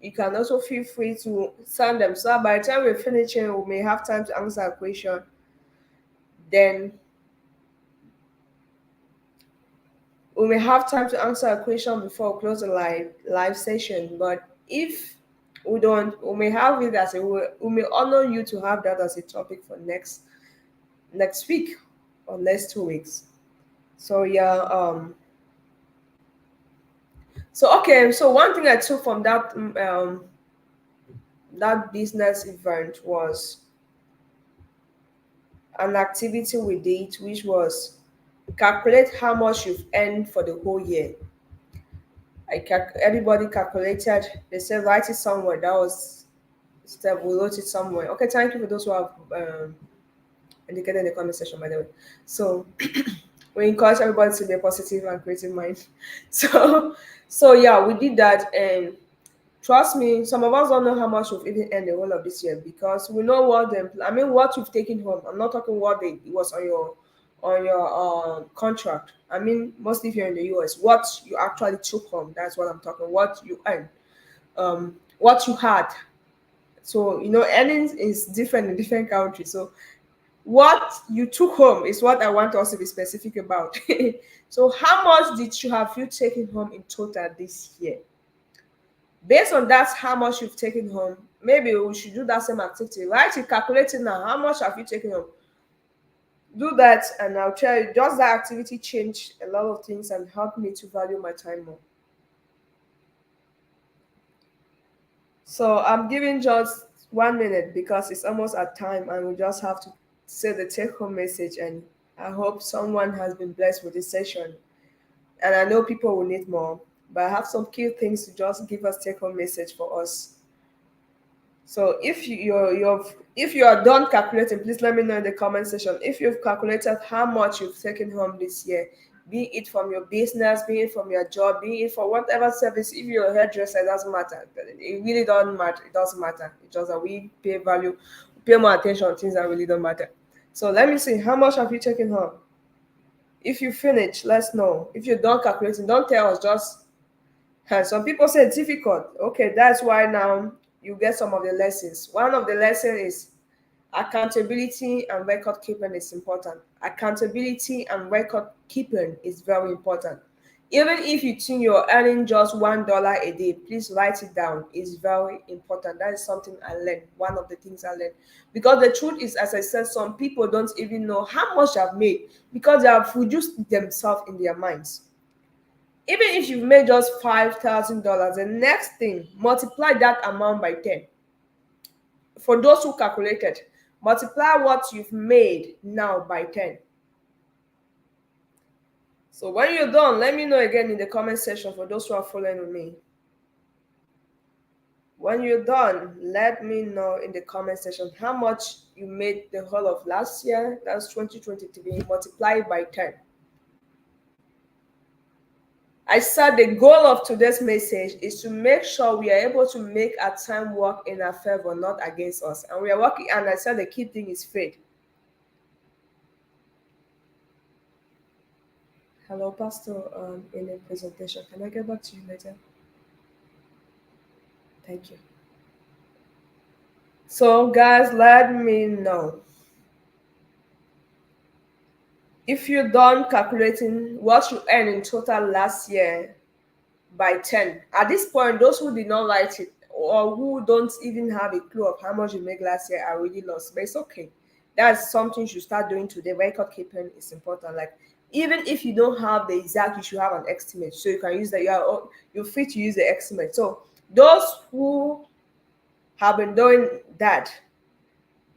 you can also feel free to send them. So by the time we're finishing, we may have time to answer a question. Then we may have time to answer a question before we close the live session. But if we don't, we may have it as a, we may honor you to have that as a topic for next week or next 2 weeks. So yeah, so okay, so one thing I took from that business event was an activity we did, which was calculate how much you've earned for the whole year. Everybody calculated. They said write it somewhere. That was step. We wrote it somewhere. Okay, thank you for those who have indicated in the comment section, by the way. So we encourage everybody to be a positive and creative mind. So yeah, we did that, and trust me, some of us don't know how much we've even earned the whole of this year, because we know what the, I mean, what you've taken home. I'm not talking what it was on your contract. I mean, mostly if you're in the US, what you actually took home. That's what I'm talking. What you earned, what you had. So earnings is different in different countries. So what you took home is what I want us to be specific about. So how much did you taken home in total this year? Based on that, how much you've taken home, maybe we should do that same activity, right? You calculate it now. How much have you taken home? Do that, and I'll tell you, just that activity changed a lot of things and helped me to value my time more. So I'm giving just 1 minute because it's almost at time, and we just have to say the take-home message. And I hope someone has been blessed with this session. And I know people will need more, but I have some key things to just give us take-home message for us. So if you are done calculating, please let me know in the comment section. If you've calculated how much you've taken home this year, be it from your business, be it from your job, be it for whatever service. If you're a hairdresser, it doesn't matter. It really doesn't matter. It doesn't matter. It's just that we pay value, pay more attention on things that really don't matter. So let me see, how much have you taken home? If you finish, let's know. If you're done calculating, don't tell us, just some people say it's difficult. Okay, that's why now you get some of the lessons. One of the lessons is accountability and record keeping is important. Accountability and record keeping is very important. Even if you think you're earning just $1 a day, please write it down. It's very important. That is something I learned. One of the things I learned. Because the truth is, as I said, some people don't even know how much I've made because they have reduced themselves in their minds. Even if you've made just $5,000, the next thing, multiply that amount by 10. For those who calculated, multiply what you've made now by 10. So when you're done, let me know again in the comment section for those who are following with me. When you're done, let me know in the comment section how much you made the whole of last year. That's 2023. Multiply it by 10. I said the goal of today's message is to make sure we are able to make our time work in our favor, not against us. And we are working, and I said the key thing is faith. Hello, Pastor, in a presentation. Can I get back to you later? Thank you. So, guys, let me know if you're done calculating what you earned in total last year by 10. At this point, those who did not write it or who don't even have a clue of how much you make last year are really lost. But it's okay. That's something you should start doing today. Record keeping is important. Like, even if you don't have the exact, you should have an estimate. So you can use that. You're free to use the estimate. So those who have been doing that,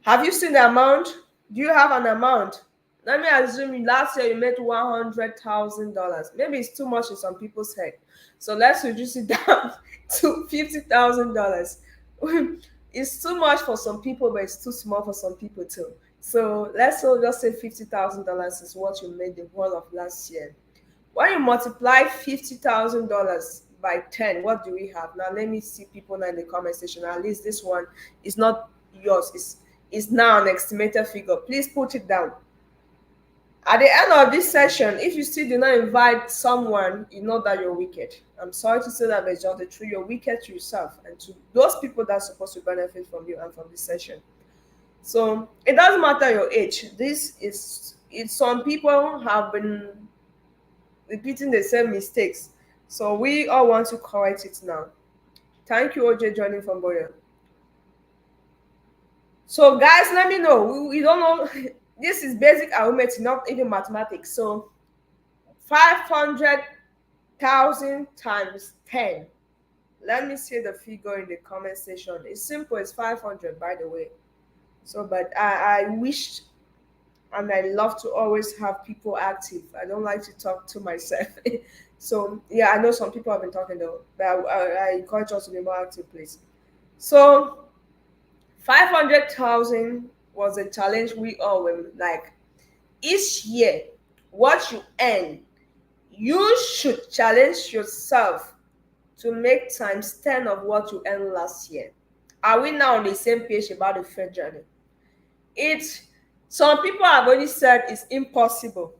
have you seen the amount? Do you have an amount? Let me assume last year you made $100,000. Maybe it's too much in some people's head. So let's reduce it down to $50,000. It's too much for some people, but it's too small for some people too. So let's all just say $50,000 is what you made the whole of last year. When you multiply $50,000 by 10, what do we have? Now let me see people now in the comment section. At least this one is not yours. It's now an estimated figure. Please put it down. At the end of this session, if you still do not invite someone, you know that you're wicked. I'm sorry to say that, but it's just the truth. You're wicked to yourself and to those people that are supposed to benefit from you and from this session. So it doesn't matter your age. Some people have been repeating the same mistakes. So we all want to correct it now. Thank you, OJ, joining from Boya. So guys, let me know. We don't know. This is basic arithmetic, not even mathematics. So 500,000 times 10. Let me see the figure in the comment section. It's simple. It's 500, by the way. So, but I wish and I love to always have people active. I don't like to talk to myself. So yeah, I know some people have been talking though, but I encourage us to be more active, please. So 500,000 was a challenge we all were like. Each year, what you earn, you should challenge yourself to make times 10 of what you earned last year. Are we now on the same page about the faith journey? Some people have already said it's impossible.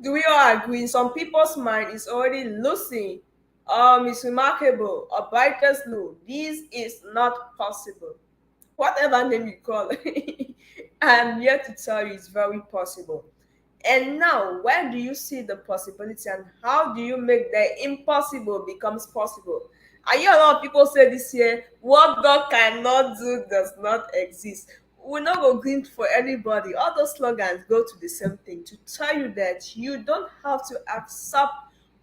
Do we all agree? Some people's mind is already losing. It's remarkable, or brightest no. This is not possible. Whatever name you call it, I'm here to tell you it's very possible. And now, where do you see the possibility and how do you make the impossible becomes possible? I hear a lot of people say this year, what God cannot do does not exist. We're not going for anybody. All those slogans go to the same thing to tell you that you don't have to accept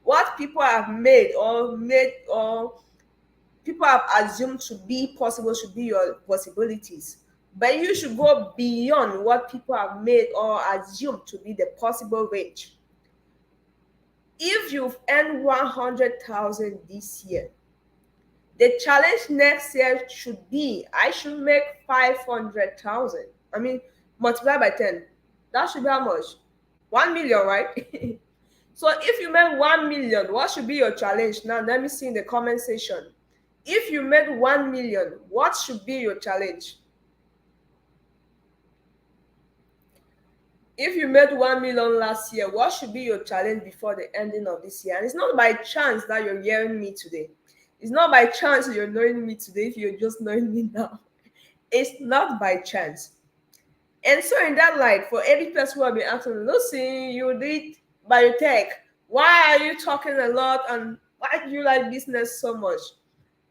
what people have made or people have assumed to be possible should be your possibilities. But you should go beyond what people have made or assumed to be the possible range. If you've earned 100,000 this year, the challenge next year should be I should make 500,000. I mean, multiply by 10. That should be how much? 1 million, right? So if you make 1 million, what should be your challenge? Now, let me see in the comment section. If you made 1 million, what should be your challenge? If you made 1 million last year, what should be your challenge before the ending of this year? And it's not by chance that you're hearing me today. It's not by chance you're knowing me today if you're just knowing me now. It's not by chance. And so in that light, for every person who have been asking, Lucy, you did biotech. Why are you talking a lot and why do you like business so much?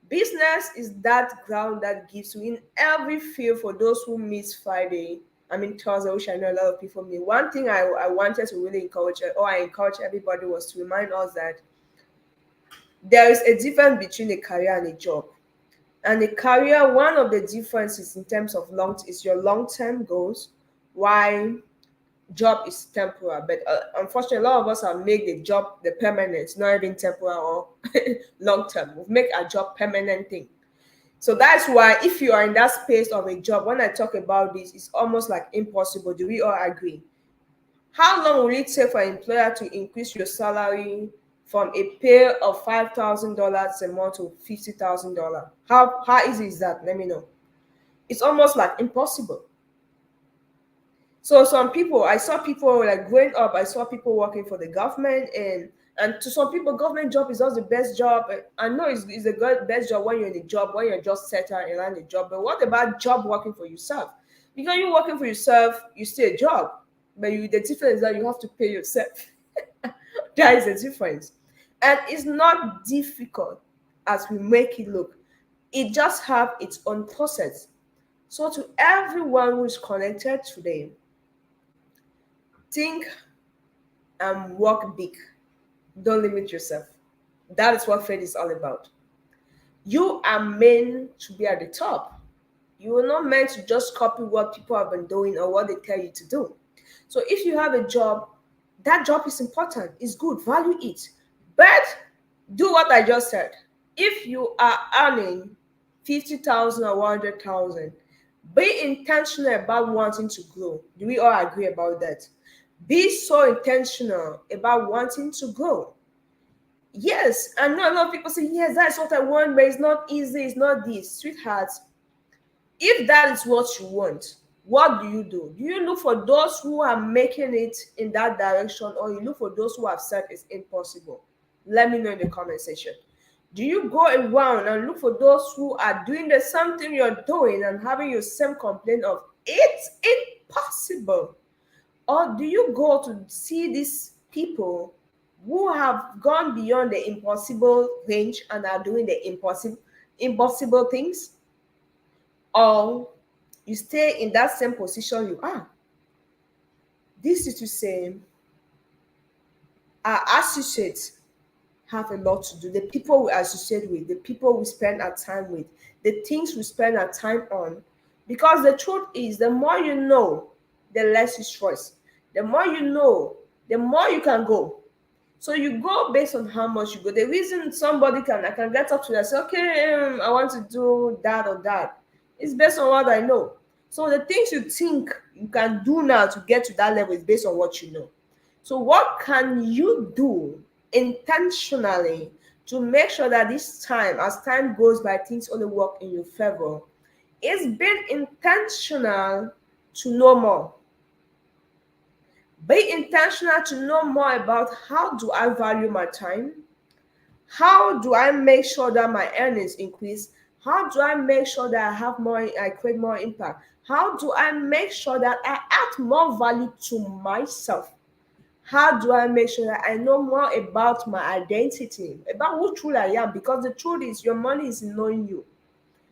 Business is that ground that gives you in every field for those who miss Friday. I mean Thursday, which I know a lot of people mean. One thing I wanted to really encourage, or I encourage everybody, was to remind us that there is a difference between a career and a job. And a career, one of the differences in terms of is your long-term goals, why job is temporal. But unfortunately, a lot of us have made the job the permanent, not even temporal or long-term. We've made a job permanent thing. So that's why if you are in that space of a job, when I talk about this, it's almost like impossible. Do we all agree? How long will it take for an employer to increase your salary from a pay of $5,000 a month to $50,000? How easy is that? Let me know. It's almost like impossible. So some people, I saw people like growing up, I saw people working for the government, and to some people, government job is not the best job. I know it's the best job when you're in a job, when you're just settled and land a job. But what about job working for yourself? Because you working for yourself, you still a job, but the difference is that you have to pay yourself. There is a difference, and it's not difficult as we make it look. It just have its own process. So to everyone who is connected today, think and work big. Don't limit yourself. That is what faith is all about. You are meant to be at the top. You are not meant to just copy what people have been doing or what they tell you to do. So if you have a job, that job is important, it's good, value it. But do what I just said. If you are earning 50,000 or 100,000, be intentional about wanting to grow. Do we all agree about that? Be so intentional about wanting to grow. Yes, I know a lot of people say, yes, that's what I want, but it's not easy, it's not this. Sweetheart, if that is what you want, what do? Do you look for those who are making it in that direction, or you look for those who have said it's impossible? Let me know in the comment section. Do you go around and look for those who are doing the same thing you're doing and having your same complaint of it's impossible? Or do you go to see these people who have gone beyond the impossible range and are doing the impossible things? Or you stay in that same position you are? This is to say, our associates have a lot to do. The people we associate with, the people we spend our time with, the things we spend our time on. Because the truth is, the more you know, the less is choice. The more you know, the more you can go. So you go based on how much you go. The reason somebody I can get up to that, say, okay, I want to do that or that. It's based on what I know. So the things you think you can do now to get to that level is based on what you know. So what can you do intentionally to make sure that this time, as time goes by, things only work in your favor? It's being intentional to know more. Be intentional to know more about how do I value my time? How do I make sure that my earnings increase? How do I make sure that I create more impact? How do I make sure that I add more value to myself? How do I make sure that I know more about my identity, about who truly I am? Because the truth is, your money is in knowing you.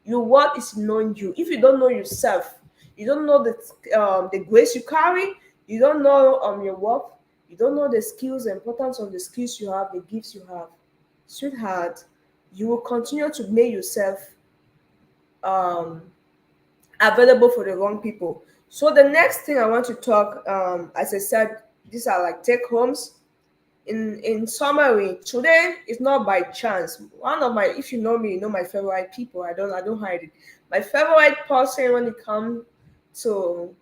Your worth is in knowing you. If you don't know yourself, you don't know the grace you carry, you don't know your worth, you don't know the skills, the importance of the skills you have, the gifts you have, sweetheart, you will continue to make yourself um, available for the wrong people. So the next thing I want to talk, as I said, these are like take homes. In summary, today is not by chance. One of my, if you know me, you know my favorite people. I don't hide it. My favorite person when it comes to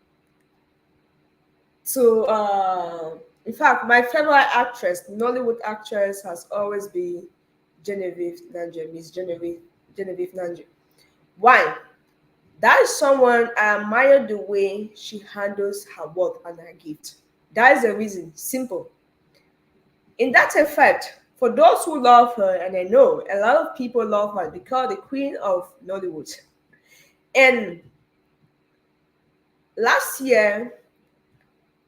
in fact, my favorite actress, Nollywood actress, has always been Genevieve Nnaji, Miss Genevieve Nnaji. Why? That is someone I admire the way she handles her work and her gift. That is the reason. Simple. In that effect, for those who love her, and I know a lot of people love her because the queen of Nollywood. And last year,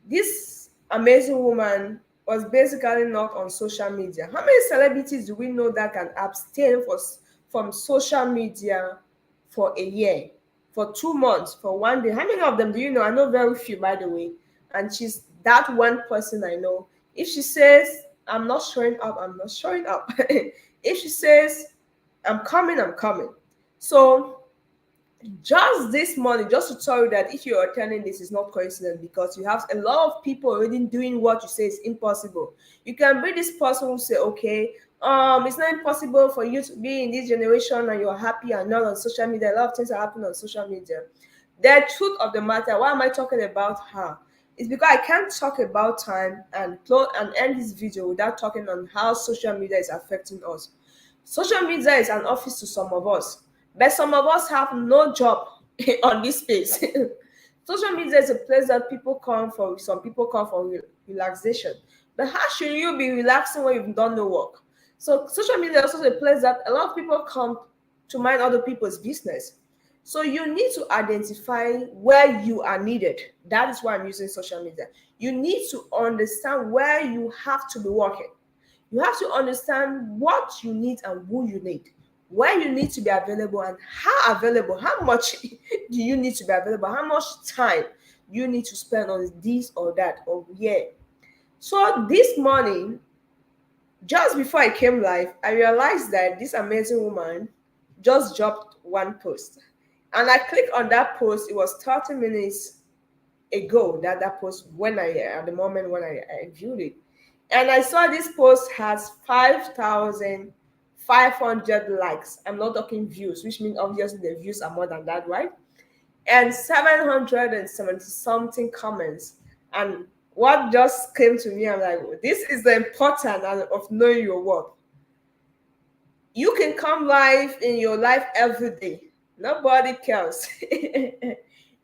this amazing woman was basically not on social media. How many celebrities do we know that can abstain from social media for a year, for 2 months, for 1 day? How many of them do you know? I know very few, by the way. And she's that one person I know. If she says, I'm not showing up, I'm not showing up. If she says, I'm coming, I'm coming. So just this morning, just to tell you that if you're attending this, is not coincidence, because you have a lot of people already doing what you say is impossible. You can be this person who say, okay, It's not impossible for you to be in this generation and you're happy and not on social media. A lot of things are happening on social media. The truth of the matter, why am I talking about her? It's because I can't talk about time and close and end this video without talking on how social media is affecting us. Social media is an office to some of us, but some of us have no job on this space. Social media is a place that people come for. Some people come for relaxation, but how should you be relaxing when you've done no work? So social media is also a place that a lot of people come to mind other people's business. So you need to identify where you are needed. That is why I'm using social media. You need to understand where you have to be working. You have to understand what you need and who you need, where you need to be available and how available, how much do you need to be available, how much time you need to spend on this or that or yeah. So this morning, just before I came live, I realized that this amazing woman just dropped one post. And I clicked on that post. It was 30 minutes ago that post when at the moment when I viewed it. And I saw this post has 5,500 likes. I'm not talking views, which means obviously the views are more than that, right? And 770 something comments. And what just came to me, I'm like, this is the importance of knowing your worth. You can come live in your life every day. Nobody cares.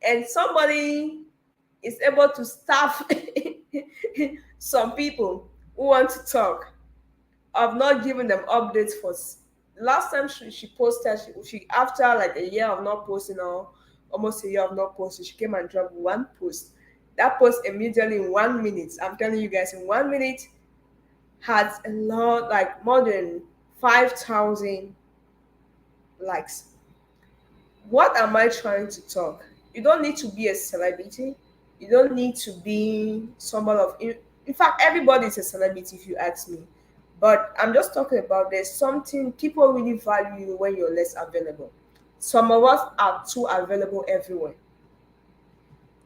And somebody is able to staff some people who want to talk. I've not given them updates for last time she posted she after like a year of not posting or almost a year of not posting, she came and dropped one post. That post immediately in 1 minute, I'm telling you guys, in 1 minute had a lot, like more than 5,000 likes. What am I trying to talk? You don't need to be a celebrity. You don't need to be someone of. In fact, everybody is a celebrity if you ask me. But I'm just talking about there's something people really value you when you're less available. Some of us are too available everywhere.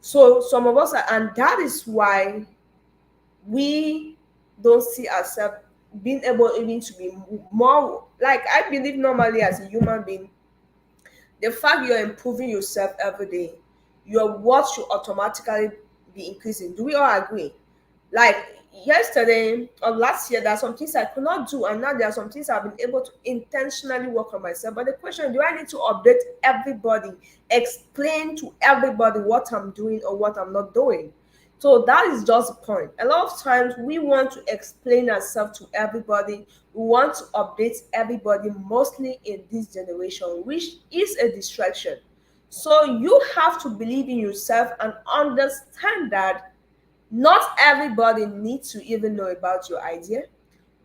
So some of us are, and that is why we don't see ourselves being able even to be more like I believe normally as a human being the fact you're improving yourself every day, your worth should automatically be increasing. Do we all agree? Like yesterday or last year, there are some things I could not do, and now there are some things I've been able to intentionally work on myself. But the question: do I need to update everybody, explain to everybody what I'm doing or what I'm not doing? So that is just the point. A lot of times we want to explain ourselves to everybody. We want to update everybody, mostly in this generation, which is a distraction. So you have to believe in yourself and understand that not everybody needs to even know about your idea.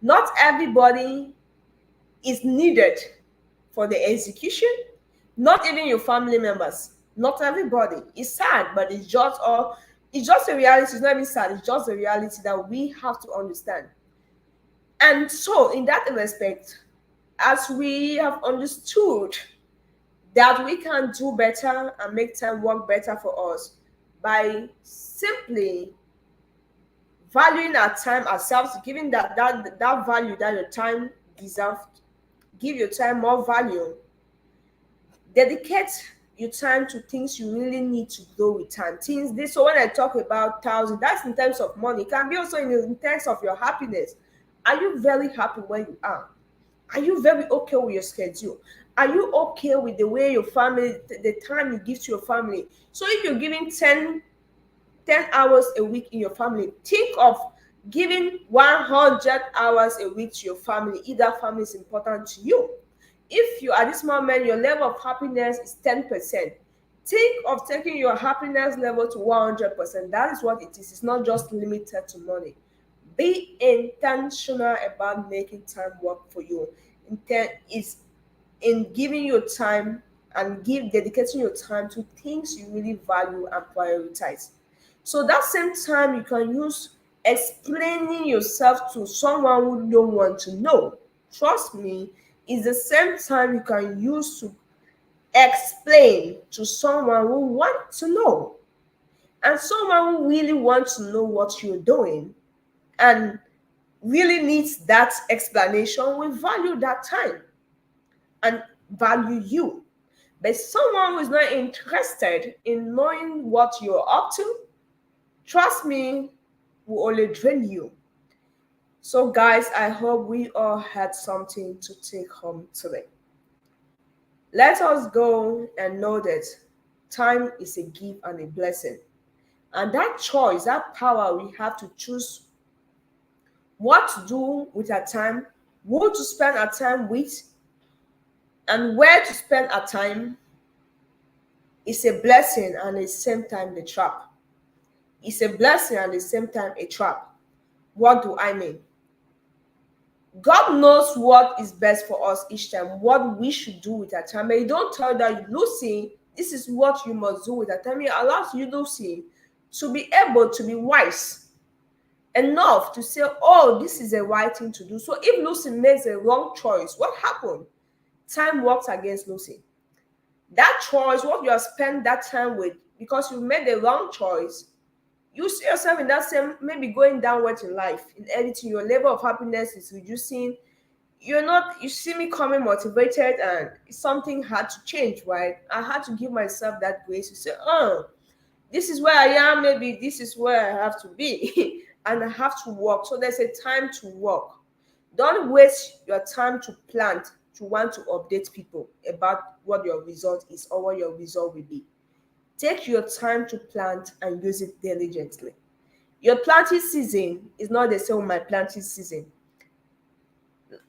Not everybody is needed for the execution. Not even your family members. Not everybody. It's sad, but it's just a reality. It's not even sad, it's just a reality that we have to understand. And so in that respect, as we have understood that we can do better and make time work better for us by simply valuing our time ourselves, giving that value that your time deserves, give your time more value, dedicate your time to things you really need to grow with time. Things this so when I talk about thousand, that's in terms of money. It can be also in terms of your happiness. Are you very happy where you are? Are you very okay with your schedule? Are you okay with the way your family, the time you give to your family? So if you're giving 10 hours a week in your family, think of giving 100 hours a week to your family if that family is important to you. If you at this moment your level of happiness is 10%, think of taking your happiness level to 100%. That is what it is. It's not just limited to money. Be intentional about making time work for you. Intent is in giving your time and dedicating your time to things you really value and prioritize. So that same time you can use explaining yourself to someone who don't want to know. Trust me, it's the same time you can use to explain to someone who wants to know. And someone who really wants to know what you're doing and really needs that explanation will value that time and value you. But someone who is not interested in knowing what you're up to, trust me, will only drain you. So, guys, I hope we all had something to take home today. Let us go and know that time is a gift and a blessing. And that choice, that power, we have to choose what to do with our time, who to spend our time with, and where to spend our time is a blessing and at the same time the trap. It's a blessing and at the same time a trap. What do I mean? God knows what is best for us each time, what we should do with our time. But you don't tell that, Lucy, this is what you must do with our time. He allows you, Lucy, to be able to be wise enough to say, oh, this is a right thing to do. So if Lucy makes a wrong choice, what happened? Time works against Lucy. That choice, what you have spent that time with, because you made the wrong choice, you see yourself in that same, maybe going downward in life, in editing, your level of happiness is reducing. You see me coming motivated, and something had to change, right? I had to give myself that grace to say, oh, this is where I am, maybe this is where I have to be, and I have to work. So there's a time to work. Don't waste your time to plant, to want to update people about what your result is or what your result will be. Take your time to plant and use it diligently. Your planting season is not the same with my planting season.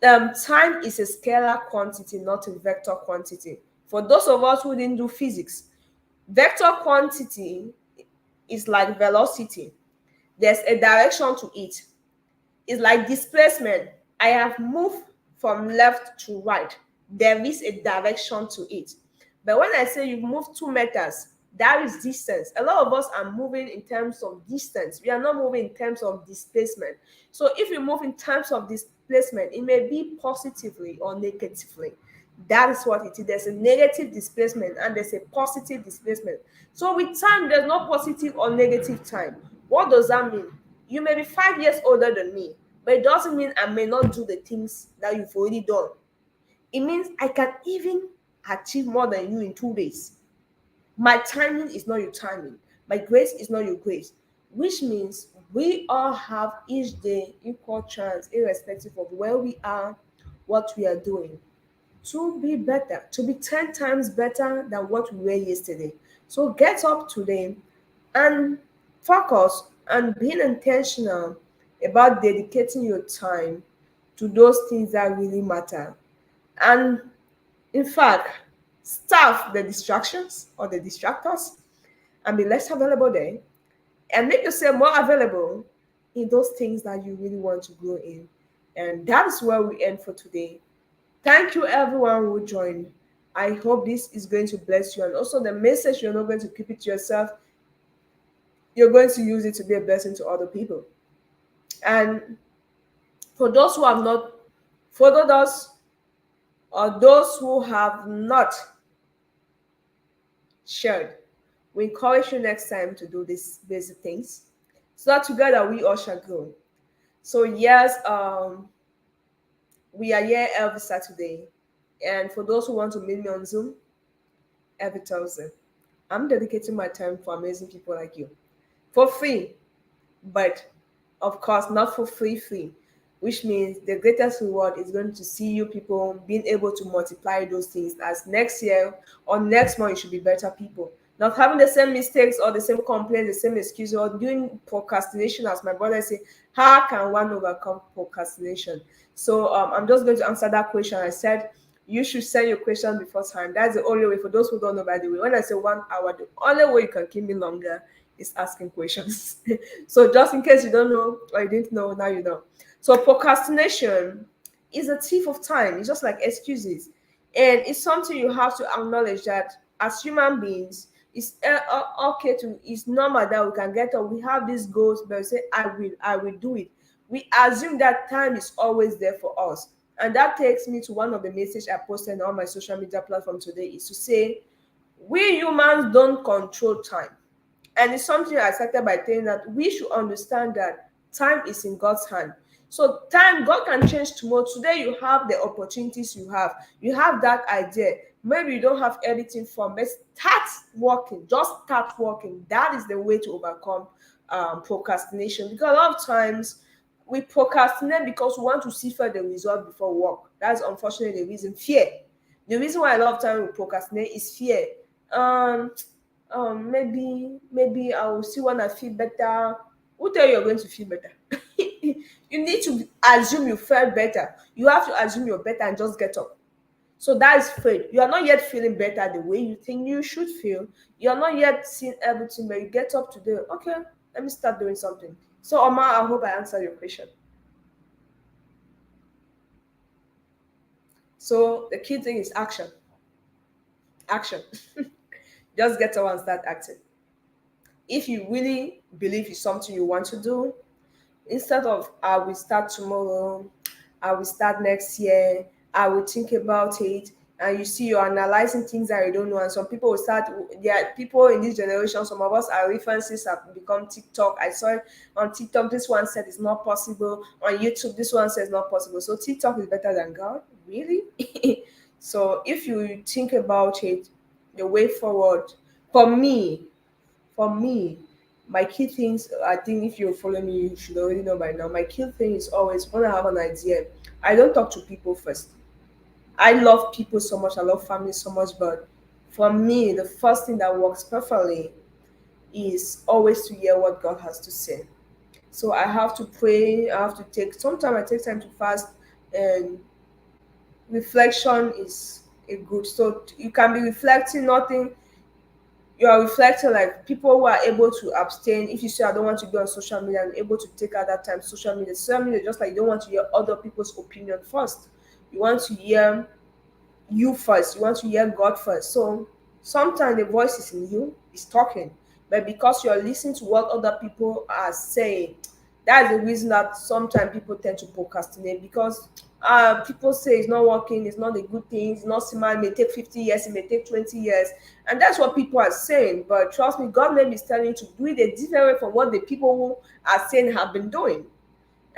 Time is a scalar quantity, not a vector quantity. For those of us who didn't do physics, vector quantity is like velocity. There's a direction to it. It's like displacement. I have moved from left to right. There is a direction to it. But when I say you've moved 2 meters, that is distance. A lot of us are moving in terms of distance. We are not moving in terms of displacement. So if you move in terms of displacement, it may be positively or negatively. That is what it is. There's a negative displacement and there's a positive displacement. So with time, there's no positive or negative time. What does that mean? You may be 5 years older than me, but it doesn't mean I may not do the things that you've already done. It means I can even achieve more than you in 2 days. My timing is not your timing. My grace is not your grace, which means we all have each day equal chance, irrespective of where we are, what we are doing, to be better, to be 10 times better than what we were yesterday. So get up today and focus on being intentional about dedicating your time to those things that really matter. And in fact, starve the distractions or the distractors and be less available there, and make yourself more available in those things that you really want to grow in. And that is where we end for today. Thank you, everyone who joined. I hope this is going to bless you. And also, the message, you're not going to keep it to yourself, you're going to use it to be a blessing to other people. And for those who have not followed us, or those who have not shared, we encourage you next time to do these basic things so that together we all shall grow. So, yes, we are here every Saturday. And for those who want to meet me on Zoom, every Thursday. I'm dedicating my time for amazing people like you for free, but of course, not for free, which means the greatest reward is going to see you people being able to multiply those things, as next year or next month you should be better people. Not having the same mistakes or the same complaints, the same excuses, or doing procrastination, as my brother say, how can one overcome procrastination? So I'm just going to answer that question. I said you should send your question before time. That's the only way. For those who don't know, by the way, when I say 1 hour, the only way you can keep me longer is asking questions. So just in case you don't know or you didn't know, now you know. So procrastination is a thief of time. It's just like excuses. And it's something you have to acknowledge that as human beings, it's okay to, it's normal that we can get up. We have these goals, but we say, I will do it. We assume that time is always there for us. And that takes me to one of the messages I posted on my social media platform today, is to say, we humans don't control time. And it's something I started by saying that we should understand that time is in God's hand. So time, God can change tomorrow. Today you have the opportunities you have. You have that idea. Maybe you don't have anything from it. Start working. Just start working. That is the way to overcome procrastination. Because a lot of times we procrastinate because we want to see for the result before work. That's unfortunately the reason. Fear. The reason why a lot of time we procrastinate is fear. Um, maybe I will see when I feel better. Who tell you you're going to feel better? You need to assume you felt better. You have to assume you're better and just get up. So that is faith. You are not yet feeling better the way you think you should feel. You are not yet seeing everything, but you get up today. Okay, let me start doing something. So Omar, I hope I answered your question. So the key thing is action. Action. Just get up and start acting. If you really believe it's something you want to do, instead of I will start tomorrow, I will start next year, I will think about it, and you see you're analyzing things that you don't know, and some people will start. There are people in this generation, some of us, our references have become TikTok. I saw it on TikTok, this one said it's not possible. On YouTube, this one says not possible. So TikTok is better than God, really? So if you think about it, the way forward, for me, for me, my key things, I think if you follow me, you should already know by now. My key thing is always when I have an idea, I don't talk to people first. I love people so much, I love family so much, but for me, the first thing that works perfectly is always to hear what God has to say. So I have to pray, I have to take, sometimes I take time to fast, and reflection is a good. So you can be reflecting nothing, you are reflecting like people who are able to abstain. If you say I don't want to go on social media and able to take out that time social media just like you don't want to hear other people's opinion first. You want to hear you first. You want to hear God first. So sometimes the voice is in you, is talking, but because you're listening to what other people are saying, that's the reason that sometimes people tend to procrastinate because people say it's not working, it's not a good thing, it's not smart, it may take 50 years, it may take 20 years, and that's what people are saying. But trust me, God maybe is telling you to do it a different way from what the people who are saying have been doing.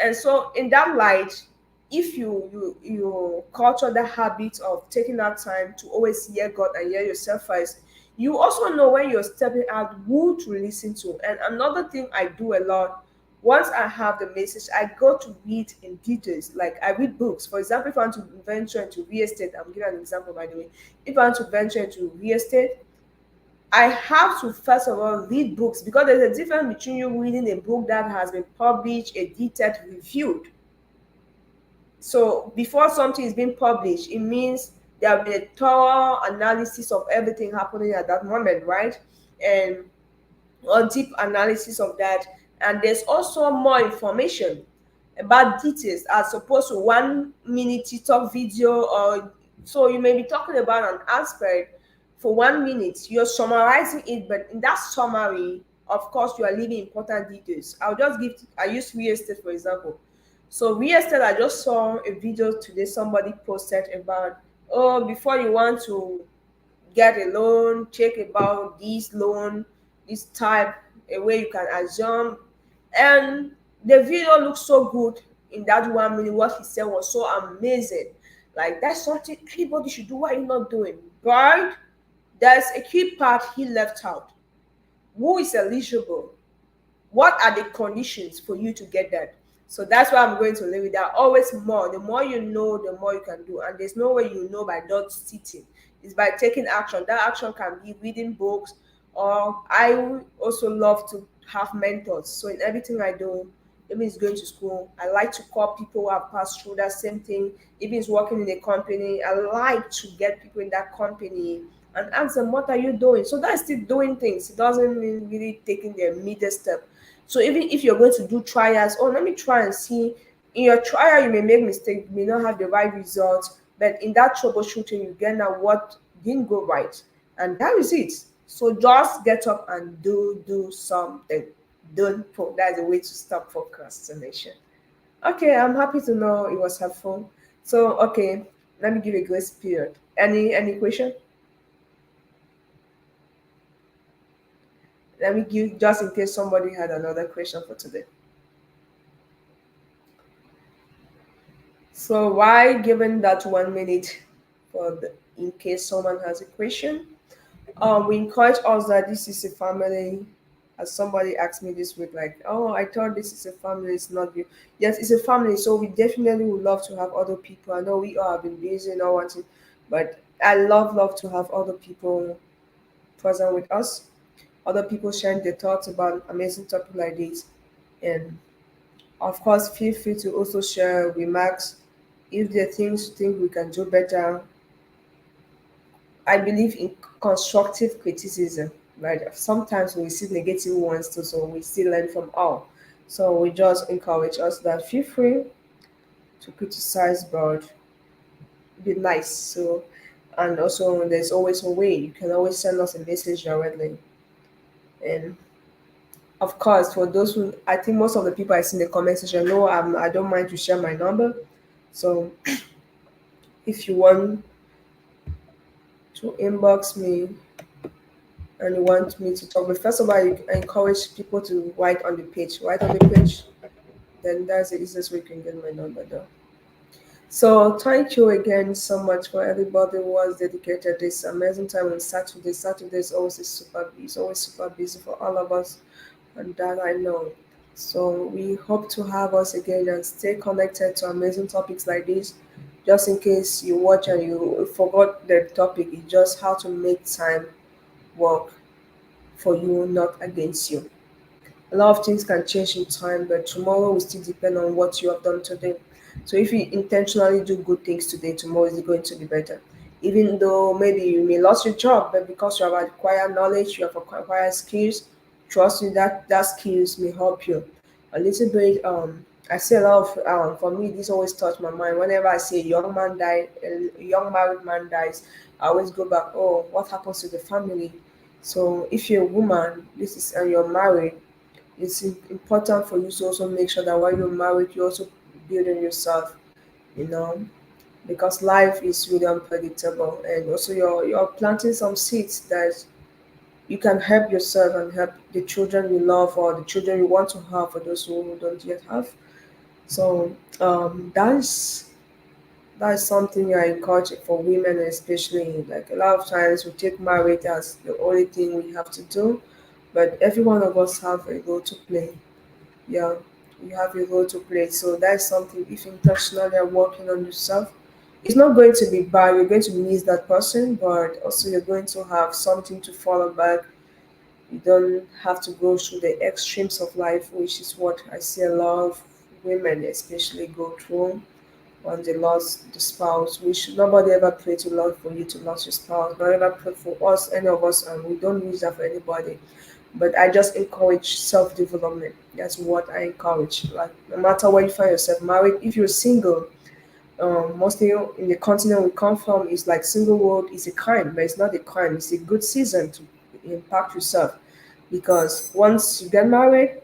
And so in that light, if you culture the habit of taking that time to always hear God and hear yourself first, you also know when you're stepping out who to listen to. And another thing I do a lot, once I have the message, I go to read in details. Like I read books. For example, if I want to venture into real estate, I'm giving an example by the way. If I want to venture into real estate, I have to first of all read books because there's a difference between you reading a book that has been published, edited, reviewed. So before something is being published, it means there will be a thorough analysis of everything happening at that moment, right? And a deep analysis of that. And there's also more information about details as opposed to 1 minute TikTok video. Or so you may be talking about an aspect for 1 minute, you're summarizing it, but in that summary, of course, you are leaving important details. I'll just give, I use real estate for example. So real estate, I just saw a video today, somebody posted about, oh, before you want to get a loan, check about this loan, this type, a way you can assume. And the video looks so good in that 1 minute. What he said was so amazing. Like that's something anybody should do. Why are you not doing? But there's a key part he left out. Who is eligible? What are the conditions for you to get that? So that's why I'm going to leave it. There are always more. The more you know, the more you can do. And there's no way you know by not sitting. It's by taking action. That action can be reading books, or I would also love to have mentors. So in everything I do, even it's going to school, I like to call people who have passed through that same thing. Even it's working in a company, I like to get people in that company and ask them, what are you doing? So that's still doing things. It doesn't mean really taking the immediate step. So even if you're going to do trials, oh, let me try and see. In your trial, you may make mistakes, you may not have the right results, but in that troubleshooting, you get now what didn't go right, and that is it. So just get up and do something. Don't put that's a way to stop procrastination. Okay, I'm happy to know it was helpful. So okay, let me give a grace period. Any question? Let me give just in case somebody had another question for today. So why given that 1 minute for the, in case someone has a question? We encourage us that this is a family. As somebody asked me this week, like, oh, I thought this is a family, it's not you. Yes, it's a family, so we definitely would love to have other people. I know we all have been busy and all wanting, but I love to have other people present with us. Other people sharing their thoughts about amazing topic like this. And of course, feel free to also share remarks if there are things you think we can do better. I believe in constructive criticism, right? Sometimes we see negative ones too, so we still learn from all. So we just encourage us that feel free to criticize, but be nice. So, and also there's always a way. You can always send us a message directly. And of course, for those who, I think most of the people I see in the comment section know I don't mind to share my number. So if you want to inbox me and you want me to talk, but first of all, I encourage people to write on the page. Write on the page, then that's the easiest way you can get my number though. So thank you again so much for everybody who has dedicated this amazing time on Saturday. Saturday is always it's always super busy for all of us, and that I know. So we hope to have us again and stay connected to amazing topics like this. Just in case you watch and you forgot the topic, it's just how to make time work for you, not against you. A lot of things can change in time, but tomorrow will still depend on what you have done today. So if you intentionally do good things today, tomorrow is going to be better. Even though maybe you may lose your job, but because you have acquired knowledge, you have acquired skills, trust me that that skills may help you a little bit. I see a lot of for me this always touch my mind. Whenever I see a young man die, a young married man dies, I always go back, oh, what happens to the family? So if you're a woman, this is and you're married, it's important for you to also make sure that while you're married, you're also building yourself, you know, because life is really unpredictable, and also you're planting some seeds that you can help yourself and help the children you love or the children you want to have for those who don't yet have. So that's something I encourage for women, especially like a lot of times we take marriage as the only thing we have to do, but every one of us have a role to play. Yeah, you have a role to play. So that's something if intentionally are working on yourself, it's not going to be bad. You're going to miss that person, but also you're going to have something to follow back. You don't have to go through the extremes of life, which is what I see a lot of women especially go through when they lost the spouse. Which nobody ever pray to Lord for you to lose your spouse. Not ever pray for us, any of us, and we don't wish that for anybody. But I just encourage self development. That's what I encourage. Like no matter where you find yourself married, if you're single, mostly in the continent we come from, is like single world is a crime, but it's not a crime. It's a good season to impact yourself, because once you get married,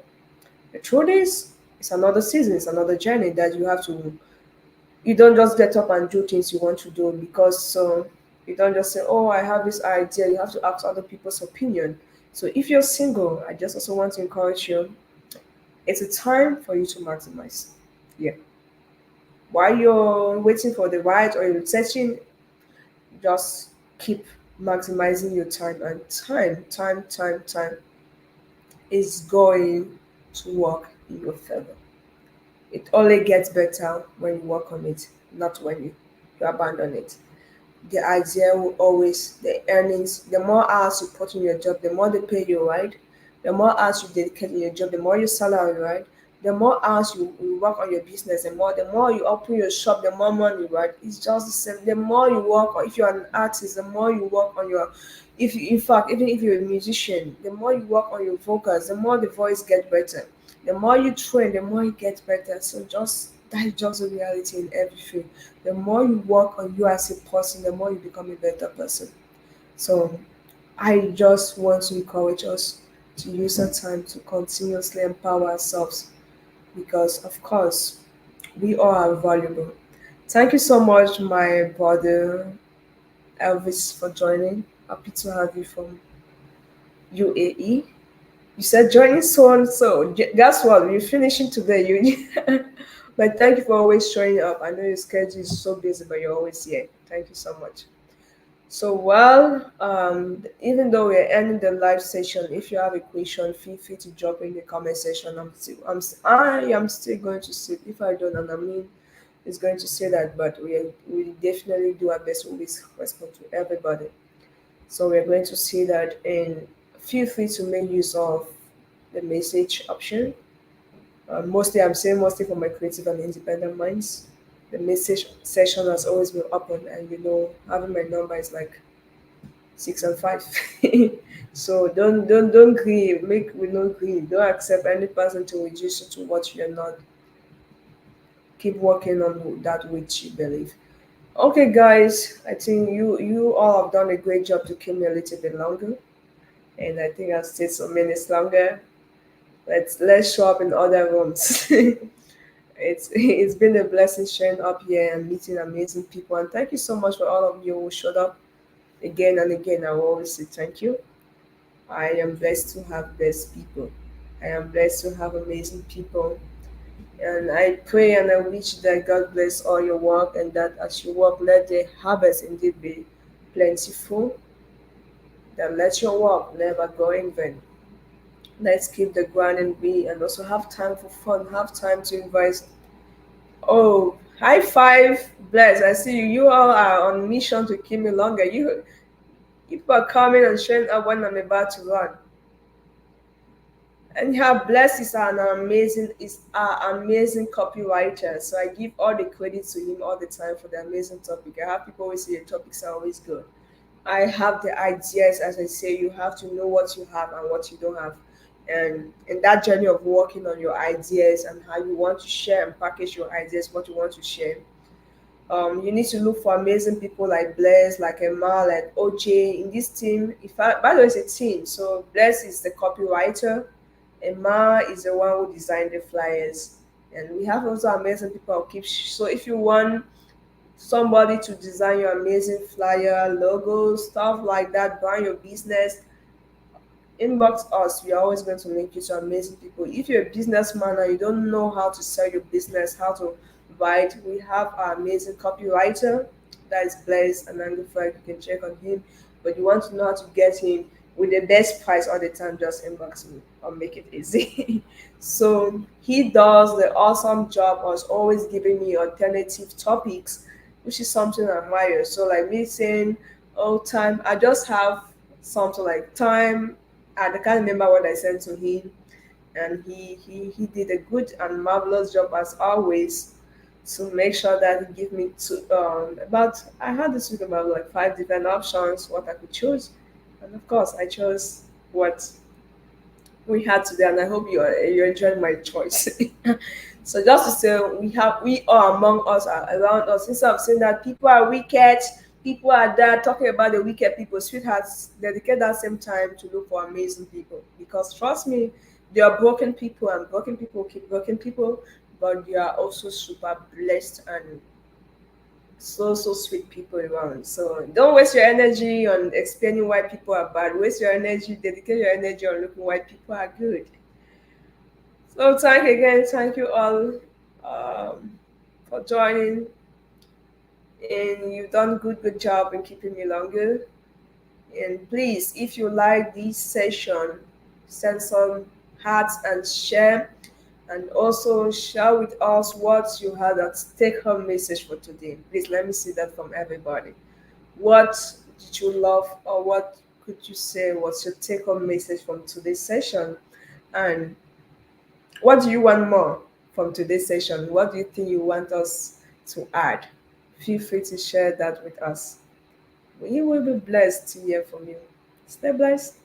the truth is, it's another season, it's another journey that you have to. You don't just get up and do things you want to do because you don't just say, "Oh, I have this idea." You have to ask other people's opinion. So if you're single, I just also want to encourage you. It's a time for you to maximize. Yeah. While you're waiting for the right or you're searching, just keep maximizing your time, and time is going to work in your favor. It only gets better when you work on it, not when you abandon it. The idea will always, the earnings, the more hours you put in your job, the more they pay you, right? The more hours you dedicate in your job, the more your salary, right? The more hours you work on your business, the more you open your shop, the more money, right? It's just the same. The more you work, or if you're an artist, the more you work on your, if you, in fact, even if you're a musician, the more you work on your vocals, the more the voice gets better. The more you train, the more it gets better. So just that is just a reality in every field. The more you work on you as a person, the more you become a better person. So I just want to encourage us to use our time to continuously empower ourselves, because of course we all are valuable. Thank you so much, my brother Elvis, for joining. Happy to have you from UAE. You said joining so and so. Guess what? We're finishing today. You But thank you for always showing up. I know your schedule is so busy, but you're always here. Thank you so much. So, well, even though we're ending the live session, if you have a question, feel free to drop in the comment section. I am still going to see if I don't, and I mean, is going to say that, but we definitely do our best to always respond to everybody. So we're going to see that, and feel free to make use of the message option. Mostly, I'm saying mostly for my creative and independent minds. The message session has always been open, and having my number is like 6 and 5. So don't grieve. Make we no grieve. Don't accept any person to reduce you to what you're not. Keep working on that which you believe. Okay, guys, I think you all have done a great job to keep me a little bit longer, and I think I'll stay some minutes longer. Let's show up in other rooms. It's been a blessing sharing up here and meeting amazing people, and thank you so much for all of you who showed up again and again. I will always say thank you. I am blessed to have best people. I am blessed to have amazing people. And I pray and I wish that God bless all your work, and that as you work, let the harvest indeed be plentiful. That let your work never go in vain. Let's keep the grind and be, and also have time for fun, have time to invite. Oh, high five, bless. I see you. You all are on mission to keep me longer. You people are coming and showing up when I'm about to run. And her bless is an amazing copywriter. So I give all the credit to him all the time for the amazing topic. I have people always say the topics are always good. I have the ideas, as I say, you have to know what you have and what you don't have. And in that journey of working on your ideas and how you want to share and package your ideas, what you want to share, you need to look for amazing people like Bless, like Emma, like OJ in this team. By the way, it's a team. So Bless is the copywriter, Emma is the one who designed the flyers, and we have also amazing people who keep. So if you want somebody to design your amazing flyer, logos, stuff like that, brand your business, inbox us. We are always going to link you to amazing people. If you're a businessman and you don't know how to sell your business, how to write, we have our amazing copywriter that is Blaise and Anglify. You can check on him. But you want to know how to get him with the best price all the time, just inbox me. I'll make it easy. So he does the awesome job of always giving me alternative topics, which is something I admire. So like me saying, oh time, I just have something like time. I can't remember what I sent to him, and he did a good and marvelous job as always to make sure that he gave me about I had this week about like 5 different options what I could choose, and of course I chose what we had today, and I hope you enjoyed my choice. So just to say, we are among us, are around us. Instead of saying that people are wicked, people are there talking about the wicked people, sweethearts, dedicate that same time to look for amazing people. Because trust me, there are broken people, and broken people keep broken people, but they are also super blessed and so sweet people around. So don't waste your energy on explaining why people are bad. Waste your energy, dedicate your energy on looking why people are good. So thank you all for joining, and you've done good job in keeping me longer. And please, if you like this session, send some hearts and share, and also share with us what you had at take home message for today. Please let me see that from everybody. What did you love, or what could you say was your take home message from today's session? And what do you want more from today's session? What do you think you want us to add? Feel free to share that with us. We will be blessed to hear from you. Stay blessed.